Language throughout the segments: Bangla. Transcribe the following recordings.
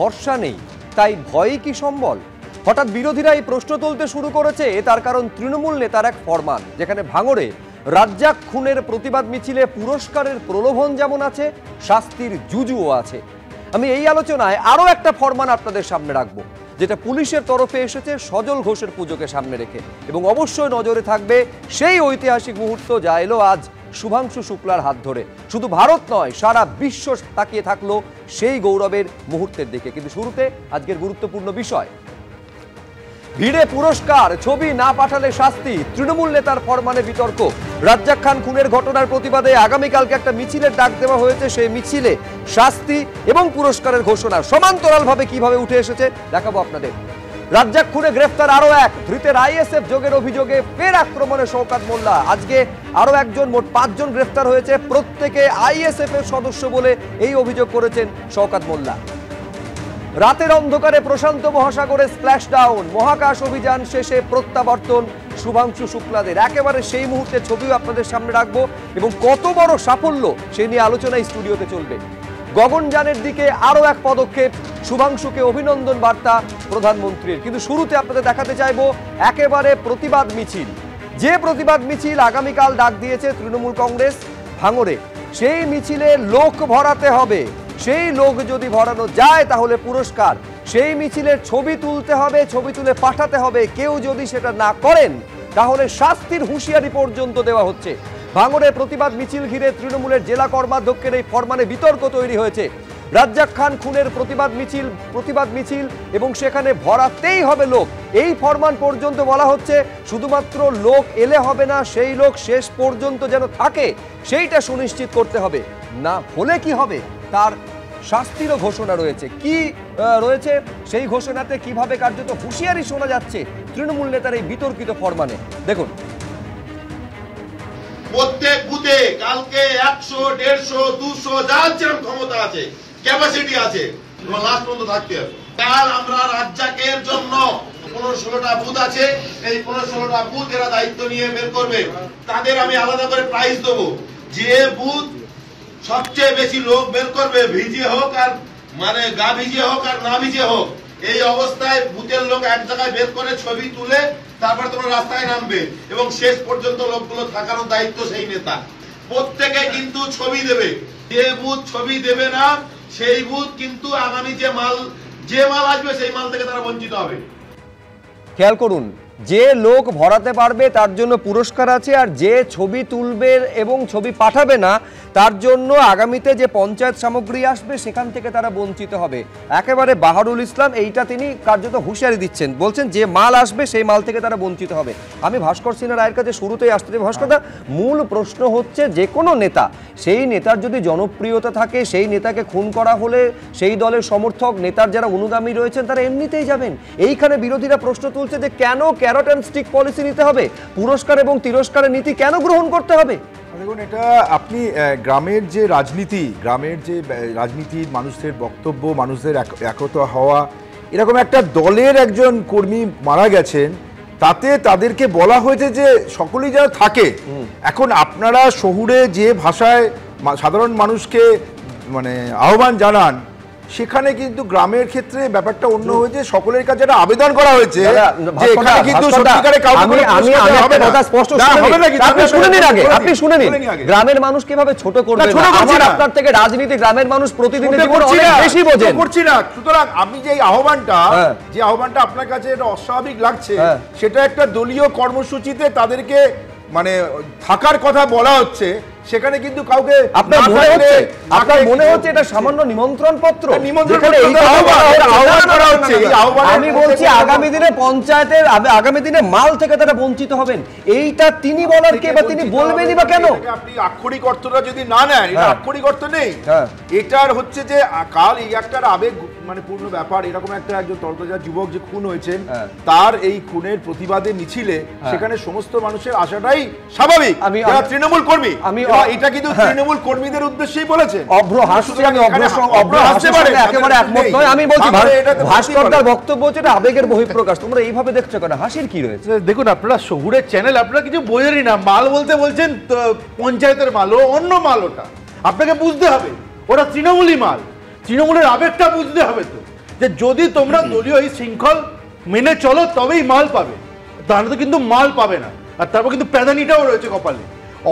ভরসা নেই, তাই ভয়ই কি সম্বল? হঠাৎ বিরোধীরা এই প্রশ্ন তুলতে শুরু করেছে। তার কারণ তৃণমূল নেতার এক ফরমান, যেখানে ভাঙড়ে রাজ্জাক খুনের প্রতিবাদ মিছিলে পুরস্কারের প্রলোভন যেমন আছে, শাস্তির জুজুও আছে। আমি এই আলোচনায় আরও একটা ফরমান আপনাদের সামনে রাখবো, যেটা পুলিশের তরফে এসেছে সজল ঘোষের পুজোকে সামনে রেখে, এবং অবশ্যই নজরে থাকবে সেই ঐতিহাসিক মুহূর্ত যা এলো আজ শুভাংশু শুক্লার হাত ধরে। শুধু ভারত নয়, সারা বিশ্ব তাকিয়ে থাকলো সেই গৌরবের মুহূর্তের দিকে। কিন্তু শুরুতে আজকের গুরুত্বপূর্ণ বিষয়, ভিড়ে পুরস্কার, ছবি না পাঠালে শাস্তি, তৃণমূল নেতার ফরমানে বিতর্ক। রাজ্জাক খান খুনের ঘটনার প্রতিবাদে আগামীকালকে একটা মিছিলের ডাক দেওয়া হয়েছে। সেই মিছিলে শাস্তি এবং পুরস্কারের ঘোষণা সমান্তরালভাবে কিভাবে উঠে এসেছে দেখাবো আপনাদের। রাজ্জাক খুনে গ্রেফতার আরো এক, ধৃতের আইএসএফ যোগের অভিযোগে ফের আক্রমণে শওকত মোল্লা। আজকে আরো একজন, মোট 5 জন গ্রেফতার হয়েছে, প্রত্যেকে আইএসএফ এর সদস্য বলে এই অভিযোগ করেছেন শওকত মোল্লা। রাতের অন্ধকারে প্রশান্ত মহাসাগরে স্প্ল্যাশ ডাউন, মহাকাশ অভিযান শেষে প্রত্যাবর্তন শুভাংশু শুক্লাদের। একেবারে সেই মুহূর্তের ছবিও আপনাদের সামনে রাখবো, এবং কত বড় সাফল্য সেই নিয়ে আলোচনা স্টুডিওতে চলবে। গগনযানের দিকে আরো এক পদক্ষেপ, শুভাংশুকে অভিনন্দন বার্তা প্রধানমন্ত্রীর। কিন্তু শুরুতে আপনাদের দেখাতে চাইবো একেবারে প্রতিবাদ মিছিল, যে প্রতিবাদ মিছিল আগামীকাল ডাক দিয়েছে তৃণমূল কংগ্রেস ভাঙড়ে। সেই মিছিলে লোক ভরাতে হবে, সেই লোক যদি ভরানো যায় তাহলে পুরস্কার। সেই মিছিলের ছবি তুলতে হবে, ছবি তুলে পাঠাতে হবে। কেউ যদি সেটা না করেন তাহলে শাস্তির হুঁশিয়ারি পর্যন্ত দেওয়া হচ্ছে। ভাঙড়ের প্রতিবাদ মিছিল ঘিরে তৃণমূলের জেলা কর্মাধ্যক্ষের এই ফরমানে বিতর্ক তৈরি হয়েছে। রাজ্জাক খান খুনের প্রতিবাদ মিছিল এবং সেখানে ভরাতেই হবে লোক, এই ফরমান পর্যন্ত বলা হচ্ছে। শুধুমাত্র লোক এলে হবে না, সেই লোক শেষ পর্যন্ত যেন থাকে সেইটা সুনিশ্চিত করতে হবে। না হলে কি হবে তার শাস্তিরও ঘোষণা রয়েছে। কি রয়েছে সেই ঘোষণাতে, কিভাবে কার্যত হুঁশিয়ারি শোনা যাচ্ছে তৃণমূল নেতার এই বিতর্কিত ফরমানে, দেখুন। প্রত্যেক বুথে কালকে 100, 150, 200 যার যেরকম ক্ষমতা আছে, ক্যাপাসিটি আছে, লাস্ট পর্যন্ত থাকতে হবে। কাল আমরা রাজ্জাকের জন্য 15-16টা বুথ আছে, এই 15-16টা বুথ এরা দায়িত্ব নিয়ে বের করবে। তাদের আমি আলাদা করে প্রাইজ দেবো। যে বুথ সবচেয়ে বেশি লোক বের করবে, ভিজে হোক আর মানে গা ভিজে হোক আর না ভিজে হোক, এই অবস্থায় বুথের লোক এক জায়গায় বের করে ছবি তুলে তারপর তোমরা রাস্তায় নামবে, এবং শেষ পর্যন্ত লোকগুলো থাকার দায়িত্ব সেই নেতা। প্রত্যেকে কিন্তু ছবি দেবে, যে বুথ ছবি দেবে না সেই বুথ কিন্তু আগামী যে মাল আসবে সেই মাল থেকে তারা বঞ্চিত হবে। খেয়াল করুন, যে লোক ভরাতে পারবে তার জন্য পুরস্কার আছে, আর যে ছবি তুলবে এবং ছবি পাঠাবে না তার জন্য আগামীতে যে পঞ্চায়েত সামগ্রী আসবে সেখান থেকে তারা বঞ্চিত হবে। একেবারে বাহারুল ইসলাম এইটা তিনি কার্যত হুঁশিয়ারি দিচ্ছেন, বলছেন যে মাল আসবে সেই মাল থেকে তারা বঞ্চিত হবে। আমি ভাস্কর সিনহা রায়ের কাছে শুরুতেই আসতে চাই। ভাস্করদা, মূল প্রশ্ন হচ্ছে যে কোনো নেতা, সেই নেতার যদি জনপ্রিয়তা থাকে, সেই নেতাকে খুন করা হলে সেই দলের সমর্থক, নেতার যারা অনুগামী রয়েছেন তারা এমনিতেই যাবেন। এইখানে বিরোধীরা প্রশ্ন তুলছে যে কেন ক্যারট অ্যান্ড স্টিক পলিসি নিতে হবে, পুরস্কার এবং তিরস্কারের নীতি কেন গ্রহণ করতে হবে? দেখুন, এটা আপনি গ্রামের যে রাজনীতির মানুষদের বক্তব্য, মানুষদের একতা হওয়া, এরকম একটা দলের একজন কর্মী মারা গেছেন, তাতে তাদেরকে বলা হয়েছে যে সকলেই যারা থাকে, এখন আপনারা শহুরে যে ভাষায় সাধারণ মানুষকে মানে আহ্বান জানান, সেখানে কিন্তু গ্রামের ক্ষেত্রে ব্যাপারটা অন্য হয়েছে। সকলের কাছে একটা আবেদন করা হয়েছে যে এখানে কিন্তু সত্যিকারে কাউকে আপনি শুনে নিন, গ্রামের মানুষ কিভাবে ছোট করবে। আমার আপনার থেকে রাজনীতি গ্রামের মানুষ প্রতিদিন বেশি বোঝেন করছি না। সুতরাং আমি যে আহ্বানটা আপনার কাছে এটা অস্বাভাবিক লাগছে, সেটা একটা দলীয় কর্মসূচিতে তাদেরকে মানে থাকার কথা বলা হচ্ছে, সেখানে কিন্তু কাউকে আপনার মনে হচ্ছে এটা সামান্য নিমন্ত্রণ পত্র। আমি বলছি আগামী দিনে পঞ্চায়েতের, আগামী দিনে মাল থেকে তারা বঞ্চিত হবেন, এইটা তিনি বলার কে বা তিনি বলবেনই বা কেন? আপনি আক্ষরিক অর্থটা যদি না নেন, এটা আক্ষরিক অর্থ নেই। এটার হচ্ছে যে কাল এই একটা আবেগ মানে পূর্ণ ব্যাপার। এরকম একটা একজন তরতাজা যুবক যে খুন হয়েছেন, তার এই খুনের প্রতিবাদে মিছিলে সেখানে সমস্ত মানুষের আশাটাই স্বাভাবিক। যারা তৃণমূল কর্মী, আমি এটা কিন্তু তৃণমূল কর্মীদের উদ্দেশ্যেই বলেছেন। অভ্র হাসছে, আমি অভ্র হাসতে পারে একেবারে একমত নয়। আমি বলছি ভাস্করদার বক্তব্য হচ্ছে এটা আবেগের বহিঃপ্রকাশ। তোমরা এইভাবে দেখছো কেন? হাসির কি রয়েছে? দেখুন, আপনারা শহুরের চ্যানেল, আপনারা কিছু বোঝেনই না। মাল বলতে বলছেন পঞ্চায়েতের মাল, ও অন্য মাল। ওটা আপনাকে বুঝতে হবে, ওটা তৃণমূলই মাল। তৃণমূলের আবেগটা বুঝতে হবে। তো যে যদি তোমরা দলীয় এই শৃঙ্খল মেনে চলো তবেই মাল পাবে, তাহলে তো কিন্তু মাল পাবে না। আর তারপর কিন্তু প্যাদানিটাও রয়েছে কপালে।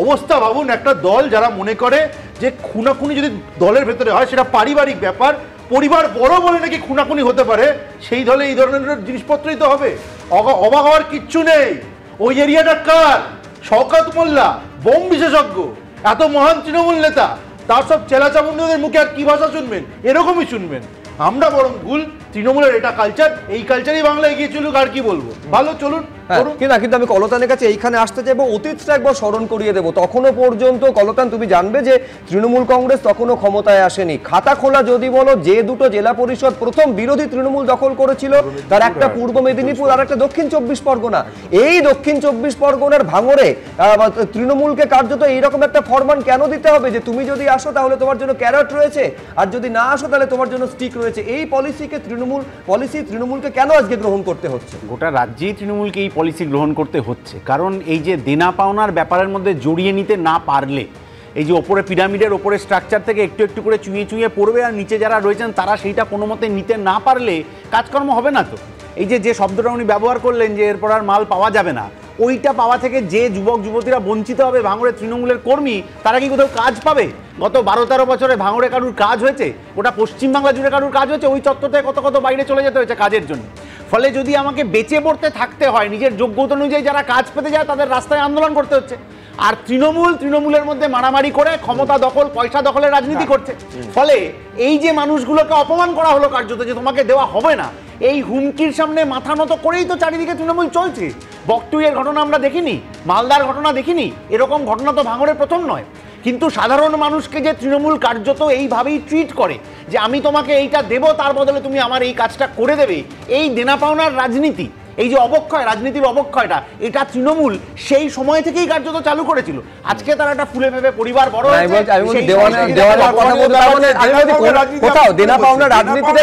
অবস্থা ভাবুন, একটা দল যারা মনে করে যে খুনাখুনি যদি দলের ভেতরে হয় সেটা পারিবারিক ব্যাপার, পরিবার বড় বলে নাকি খুনাখুনি হতে পারে, সেই দলে এই ধরনের জিনিসপত্রই তো হবে। অবাক হওয়ার কিচ্ছু নেই। ওই এরিয়াটা কার? শওকত মোল্লা, বোম বিশেষজ্ঞ, এত মহান তৃণমূল নেতা, তার সব চেলাচামুন্ডদের মুখে আর কি ভাষা শুনবেন? এরকমই শুনবেন। আমরা বরং ভুল, তৃণমূলের এটা কালচার, এই কালচারই বাংলা এগিয়ে চলুক, আর কি বলবো, ভালো চলুন। কিন্তু আমি কলতানের কাছে এইখানে আসতে চাইবো, অতীতটা একবার স্মরণ করিয়ে দেবো। তখনও পর্যন্ত কলতান তুমি জানবে যে তৃণমূল কংগ্রেস তখনও ক্ষমতায় আসেনি। খাতা খোলা যদি বলো, যে দুটো জেলা পরিষদ প্রথম বিরোধী তৃণমূল দখল করেছিল, তার একটা পূর্ব মেদিনীপুর আর একটা দক্ষিণ 24 পরগনা। এই দক্ষিণ 24 পরগনার ভাঙড়ে তৃণমূলকে কার্যত এইরকম একটা ফরমান কেন দিতে হবে যে তুমি যদি আসো তাহলে তোমার জন্য ক্যারট রয়েছে, আর যদি না আসো তাহলে তোমার জন্য স্টিক রয়েছে? এই তৃণমূলকে কেন আজকে গ্রহণ করতে হচ্ছে? গোটা রাজ্যেই তৃণমূলকে এই পলিসি গ্রহণ করতে হচ্ছে, কারণ এই যে দেনা পাওনার ব্যাপারের মধ্যে জড়িয়ে নিতে না পারলে, এই যে ওপরে পিরামিডের ওপরে স্ট্রাকচার থেকে একটু একটু করে চুঁয়ে চুঁয়ে পড়বে, আর নিচে যারা রয়েছেন তারা সেইটা কোনো মতে নিতে না পারলে কাজকর্ম হবে না। তো এই যে শব্দটা উনি ব্যবহার করলেন যে এরপর আর মাল পাওয়া যাবে না, ওইটা পাওয়া থেকে যে যুবক যুবতীরা বঞ্চিত হবে, ভাঙড়ের তৃণমূলের কর্মী, তারা কি কোথাও কাজ পাবে? গত 12-13 বছরে ভাঙড়ে কারুর কাজ হয়েছে? ওটা পশ্চিমবাংলা জুড়ে কারুর কাজ হয়েছে? ওই চত্বর থেকে কত বাইরে চলে যেতে হয়েছে কাজের জন্য। ফলে যদি আমাকে বেঁচে পড়তে থাকতে হয়, নিজের যোগ্যতা অনুযায়ী যারা কাজ পেতে যায় তাদের রাস্তায় আন্দোলন করতে হচ্ছে। আর তৃণমূলের মধ্যে মারামারি করে ক্ষমতা দখল, পয়সা দখলের রাজনীতি করছে। ফলে এই যে মানুষগুলোকে অপমান করা হলো কার্যত, যে তোমাকে দেওয়া হবে না, এই হুমকির সামনে মাথা নত করেই তো চারিদিকে তৃণমূল চলছে। বকটুইয়ের ঘটনা আমরা দেখিনি, মালদার ঘটনা দেখিনি, এরকম ঘটনা তো ভাঙড়ের প্রথম নয়। কিন্তু সাধারণ মানুষকে যে তৃণমূল কার্যত এইভাবেই ট্রিট করে যে আমি তোমাকে এইটা দেব, তার বদলে তুমি আমার এই কাজটা করে দেবে, এই দেনা পাওনার রাজনীতি, এই যে অবক্ষয়, রাজনীতির অবক্ষয়টা, এটা তৃণমূল সেই সময় থেকেই কার্যত চালু করেছিল। আজকে তারা একটা ফুলে ভেবে পরিবার বড় কোথাও দেনা পাওনার রাজনীতিটা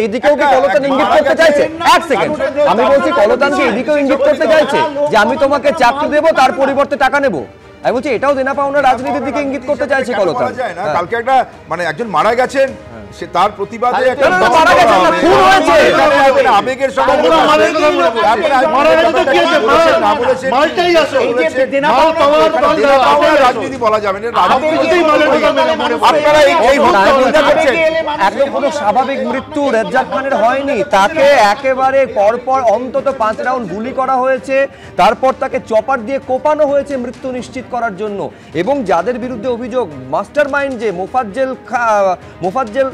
এইদিকেও কি কলতান ইঙ্গিত করতে চাইছে? এক সেকেন্ড, আমি বলছি কলতান কি এইদিকেও ইঙ্গিত করতে চাইছে যে আমি তোমাকে চাকরি দেবো, তার পরিবর্তে টাকা নেবো? আমি বলছি এটাও দেনা পাওনার রাজনীতির দিকে ইঙ্গিত করতে চাইছে কলতান। কালকে একটা মানে একজন মারা গেছেন, সে তার প্রতিবাদে একটা মারা গেছে না, খুন হয়েছে, আবেগের সঙ্গে রাজনীতি বলা যাবে না। কোনো স্বাভাবিক মৃত্যু রেজ্জাক খানের হয়নি, তাকে একেবারে পরপর অন্তত 5 রাউন্ড গুলি করা হয়েছে, তারপর তাকে চপার দিয়ে কোপানো হয়েছে মৃত্যু নিশ্চিত করার জন্য। এবং যাদের বিরুদ্ধে অভিযোগ, মাস্টার মাইন্ড যে মোফাজ্জেল,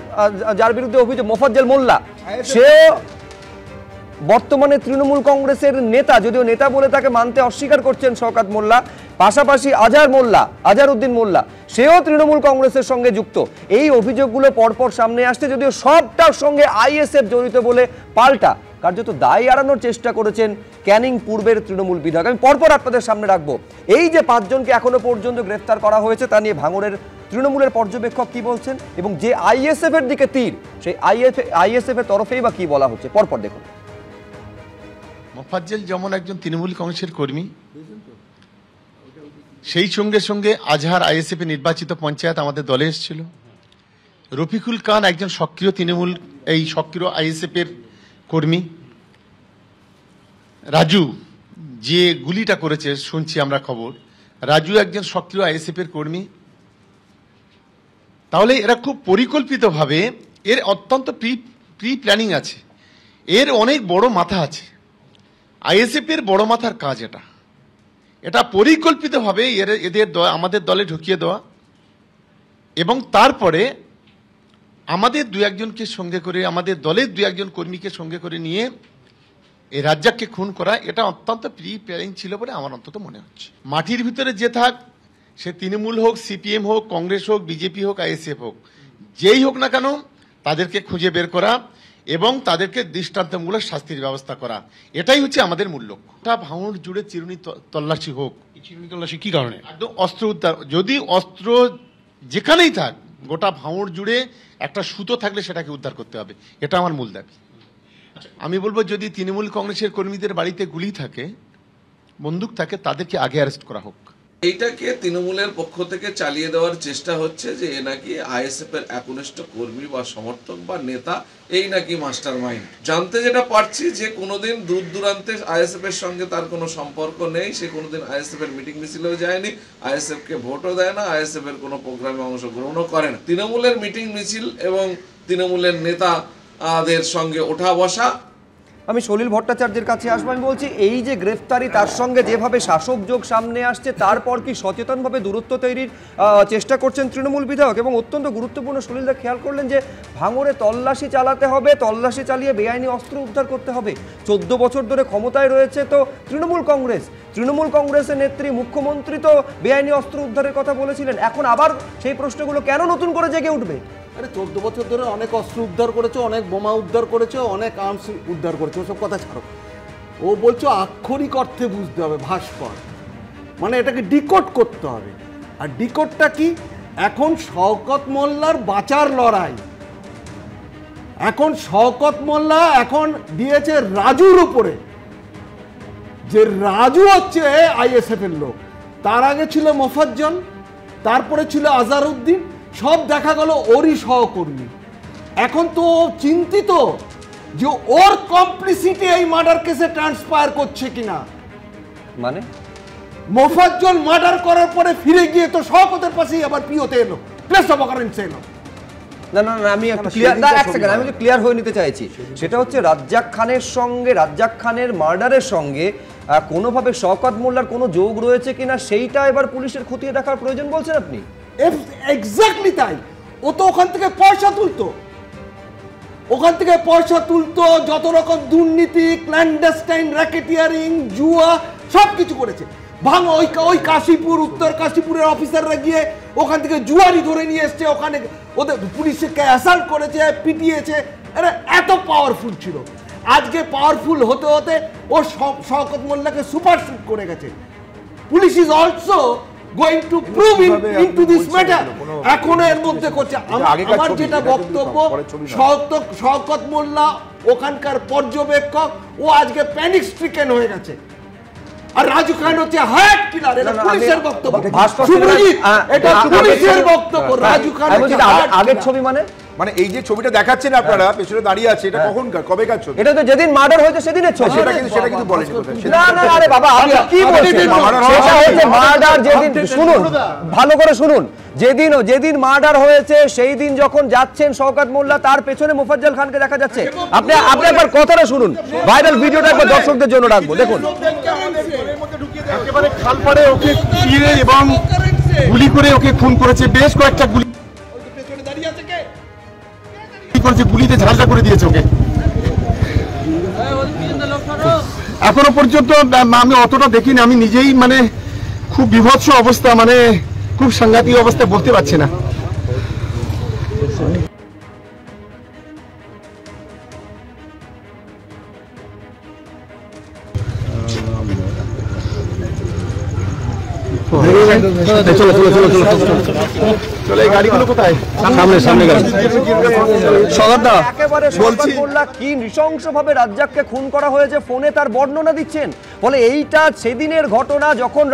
যার বিরুদ্ধে অভিযোগ মোফাজ্জেল মোল্লা, সে বর্তমানে তৃণমূল কংগ্রেসের নেতা, যদিও নেতা বলে তাকে মানতে অস্বীকার করছেন শওকত মোল্লা। পাশাপাশি আজহারউদ্দিন মোল্লা, সেও তৃণমূল কংগ্রেসের সঙ্গে যুক্ত। এই অভিযোগগুলো পরপর সামনে আসছে, যদিও সবটার সঙ্গে আইএসএফ জড়িত বলে পাল্টা কার্যত দায় এড়ানোর চেষ্টা করেছেন ক্যানিং পূর্বের তৃণমূল বিধায়ক। আমি পরপর আপনাদের সামনে রাখবো। এই যে 5 জনকে এখনো পর্যন্ত গ্রেফতার করা হয়েছে, তা নিয়ে ভাঙড়ের তৃণমূলের পর্যবেক্ষক কি বলছেন, এবং যে আইএসএফ এর দিকে তীর, সেই আইএসএফ এর তরফেই বা কি বলা হচ্ছে, পরপর দেখুন। মোফাজ্জেল যেমন একজন তৃণমূল কংগ্রেসের কর্মী, সেই সঙ্গে সঙ্গে আজহার আইএসএফ এ নির্বাচিত পঞ্চায়েত আমাদের দলে এসেছিল। রফিকুল খান একজন সক্রিয় তৃণমূল, এই সক্রিয় আইএসএফ এর কর্মী। রাজু যে গুলিটা করেছে শুনছি আমরা খবর, রাজু একজন সক্রিয় আইএসএফ এর কর্মী। তাহলে এরা খুব পরিকল্পিতভাবে, এর অত্যন্ত প্রি প্ল্যানিং আছে, এর অনেক বড় মাথা আছে। আইএসএফ এর বড় মাথার কাজ এটা পরিকল্পিতভাবে এদের আমাদের দলে ঢুকিয়ে দেওয়া, এবং তারপরে আমাদের 2-1জনকে সঙ্গে করে, আমাদের দলের 2-1জন কর্মীকে সঙ্গে করে নিয়ে এই রাজ্জাককে খুন করা, এটা অত্যন্ত প্রি প্ল্যানিং ছিল বলে আমার অন্তত মনে হচ্ছে। মাটির ভিতরে যে থাক, সে তৃণমূল হোক, সিপিএম হোক, কংগ্রেস হোক, বিজেপি হোক, আইএসএফ হোক, যেই হোক না কেন, তাদেরকে খুঁজে বের করা এবং তাদেরকে দৃষ্টান্তমূলক শাস্তির ব্যবস্থা করা, এটাই হচ্ছে আমাদের মূল লক্ষ্য। ভাঙড় জুড়ে চিরুনি তল্লাশি হোক। চিরুনি তল্লাশি কি কারণে? একদম অস্ত্র উদ্ধার, যদি অস্ত্র যেখানেই থাক, গোটা ভাঙড় জুড়ে একটা সুতো থাকলে সেটাকে উদ্ধার করতে হবে, এটা আমার মূল দাবি। আমি বলবো, যদি তৃণমূল কংগ্রেসের কর্মীদের বাড়িতে গুলি থাকে, বন্দুক থাকে, তাদেরকে আগে অ্যারেস্ট করা হোক। এইটাকে তৃণমূলের পক্ষ থেকে চালিয়ে দেওয়ার চেষ্টা হচ্ছে যে এ নাকি আইএসএফ এর একনিষ্ঠ কর্মী বা সমর্থক বা নেতা, এই নাকি মাস্টার মাইন্ড। জানতে যেটা পারছি যে কোনোদিন দূর দূরান্তে আইএসএফ এর সঙ্গে তার কোনো সম্পর্ক নেই, সে কোনোদিন আইএসএফ এর মিটিং মিছিলেও যায়নি, আইএসএফ কে ভোটও দেয় না, আইএসএফ এর কোনো প্রোগ্রামে অংশগ্রহণও করে না। তৃণমূলের মিটিং মিছিল এবং তৃণমূলের নেতাদের সঙ্গে ওঠা বসা। আমি সলিল ভট্টাচার্যের কাছে আসবো। আমি বলছি এই যে গ্রেফতারি, তার সঙ্গে যেভাবে শাসক যোগ সামনে আসছে, তারপর কি সচেতনভাবে দূরত্ব তৈরির চেষ্টা করছেন তৃণমূল বিধায়ক? এবং অত্যন্ত গুরুত্বপূর্ণ, সলিলদা খেয়াল করলেন যে ভাঙড়ে তল্লাশি চালাতে হবে, তল্লাশি চালিয়ে বেআইনি অস্ত্র উদ্ধার করতে হবে। 14 বছর ধরে ক্ষমতায় রয়েছে তো তৃণমূল কংগ্রেসের নেত্রী, মুখ্যমন্ত্রী তো বেআইনি অস্ত্র উদ্ধারের কথা বলেছিলেন। এখন আবার সেই প্রশ্নগুলো কেন নতুন করে জেগে উঠবে? আরে 14 বছর ধরে অনেক অস্ত্র উদ্ধার করেছে, অনেক বোমা উদ্ধার করেছে, অনেক আর্মস উদ্ধার করেছে, ওসব কথা ছাড়ো। ও বলছো আক্ষরিক অর্থে বুঝতে হবে, ভাস্কর মানে এটাকে ডিকোড করতে হবে। আর ডিকোডটা কি? এখন শওকত মোল্লার বাঁচার লড়াই। এখন শওকত মোল্লা এখন দিয়েছে রাজুর উপরে, যে রাজু হচ্ছে আইএসএফ এর লোক। তার আগে ছিল মোফাজ্জল, তারপরে ছিল আজহারউদ্দিন, সব দেখা গেল ওরই সহকর্মী। এখন তো চিন্তিত যে ওর কমপ্লিসিটি এই মার্ডার কেসে ট্রান্সফার করছে কিনা। মানে মোফাজ্জল মার্ডার করার পরে ফিরে গিয়ে তো শওকতের পাশেই আবার পিওতে এলো, প্লেস অফ অকারেন্সে এলো। না, আমি একটু ক্লিয়ার হয়ে নিতে চাইছি। সেটা হচ্ছে রাজ্জাক খানের মার্ডারের সঙ্গে কোনোভাবে শওকত মোল্লার কোনো যোগ রয়েছে কিনা, সেইটা এবার পুলিশের খতিয়ে দেখার প্রয়োজন বলছেন আপনি? এক্স্যাক্টলি তাই। ও তো ওখান থেকে পয়সা তুলতো, যত রকম দুর্নীতি, ক্ল্যান্ডাস্টাইন র্যাকেটিয়ারিং, জুয়া সবকিছু করেছে। ওই কাশীপুর, উত্তর কাশীপুরের অফিসাররা গিয়ে ওখান থেকে জুয়ারি ধরে নিয়ে এসছে, ওখানে ওদের পুলিশকে অ্যাসাল্ট করেছে, পিটিয়েছে। এত পাওয়ারফুল ছিল। আজকে পাওয়ারফুল হতে হতে ও শওকত মোল্লাকে সুপারসিড করে গেছে। Police is also going to prove into this matter। এখন এর মধ্যে করছে। আমার যেটা বক্তব্য, শওকত মোল্লা ওখানকার পর্যবেক্ষক, ও আজকে প্যানিক স্ট্রিকেন হয়ে গেছে। আর রাজু খান হচ্ছে হার্ট কিলার। এটা পুলিশের বক্তব্য, সুব্রজিৎ, এটা পুলিশের বক্তব্য। রাজু খান হচ্ছে আগের ছবি, মানে এই যে ছবিটা দেখাচ্ছেন আপনারা পেছনে দাঁড়িয়ে আছে, এটা কখনকার, কবেকার ছবি? এটা তো যেদিন মার্ডার হয়েছে সেদিনের ছবি। সেটা কিন্তু বলেনি কোথায়। না, আরে বাবা, আপনি কি বলছেন? সেটা হচ্ছে মার্ডার যেদিন, শুনুন ভালো করে শুনুন, যেদিন মার্ডার হয়েছে সেই দিন যখন যাচ্ছেন শওকত মোল্লা, তার পেছনে মোফাজ্জল খানকে দেখা যাচ্ছে। আপনি একবার কথাটা শুনুন, ভাইরাল ভিডিওটা একবার দর্শকদের জন্য রাখবো, দেখুন। একেবারে খালপাড়ে ওকে তীরে এবং গুলি করে ওকে খুন করেছে, বেশ কয়েকটা গুলি করেছে, গুলিতে ঝালটা করে দিয়েছে ওকে। এখনো পর্যন্ত আমি অতটা দেখিনি, আমি নিজেই মানে খুব বিভৎস অবস্থা, মানে খুব সাংঘাতিক অবস্থা, বলতে পারছি না। চলে গাড়িগুলো কোথায়? সামনে গাড়ি। একেবারে শওকত মোল্লা কি নৃশংসভাবে রাজ্জাককে খুন করা হয়েছে ফোনে তার বর্ণনা দিচ্ছেন। বলে এইটা সেদিনের ঘটনা, যখন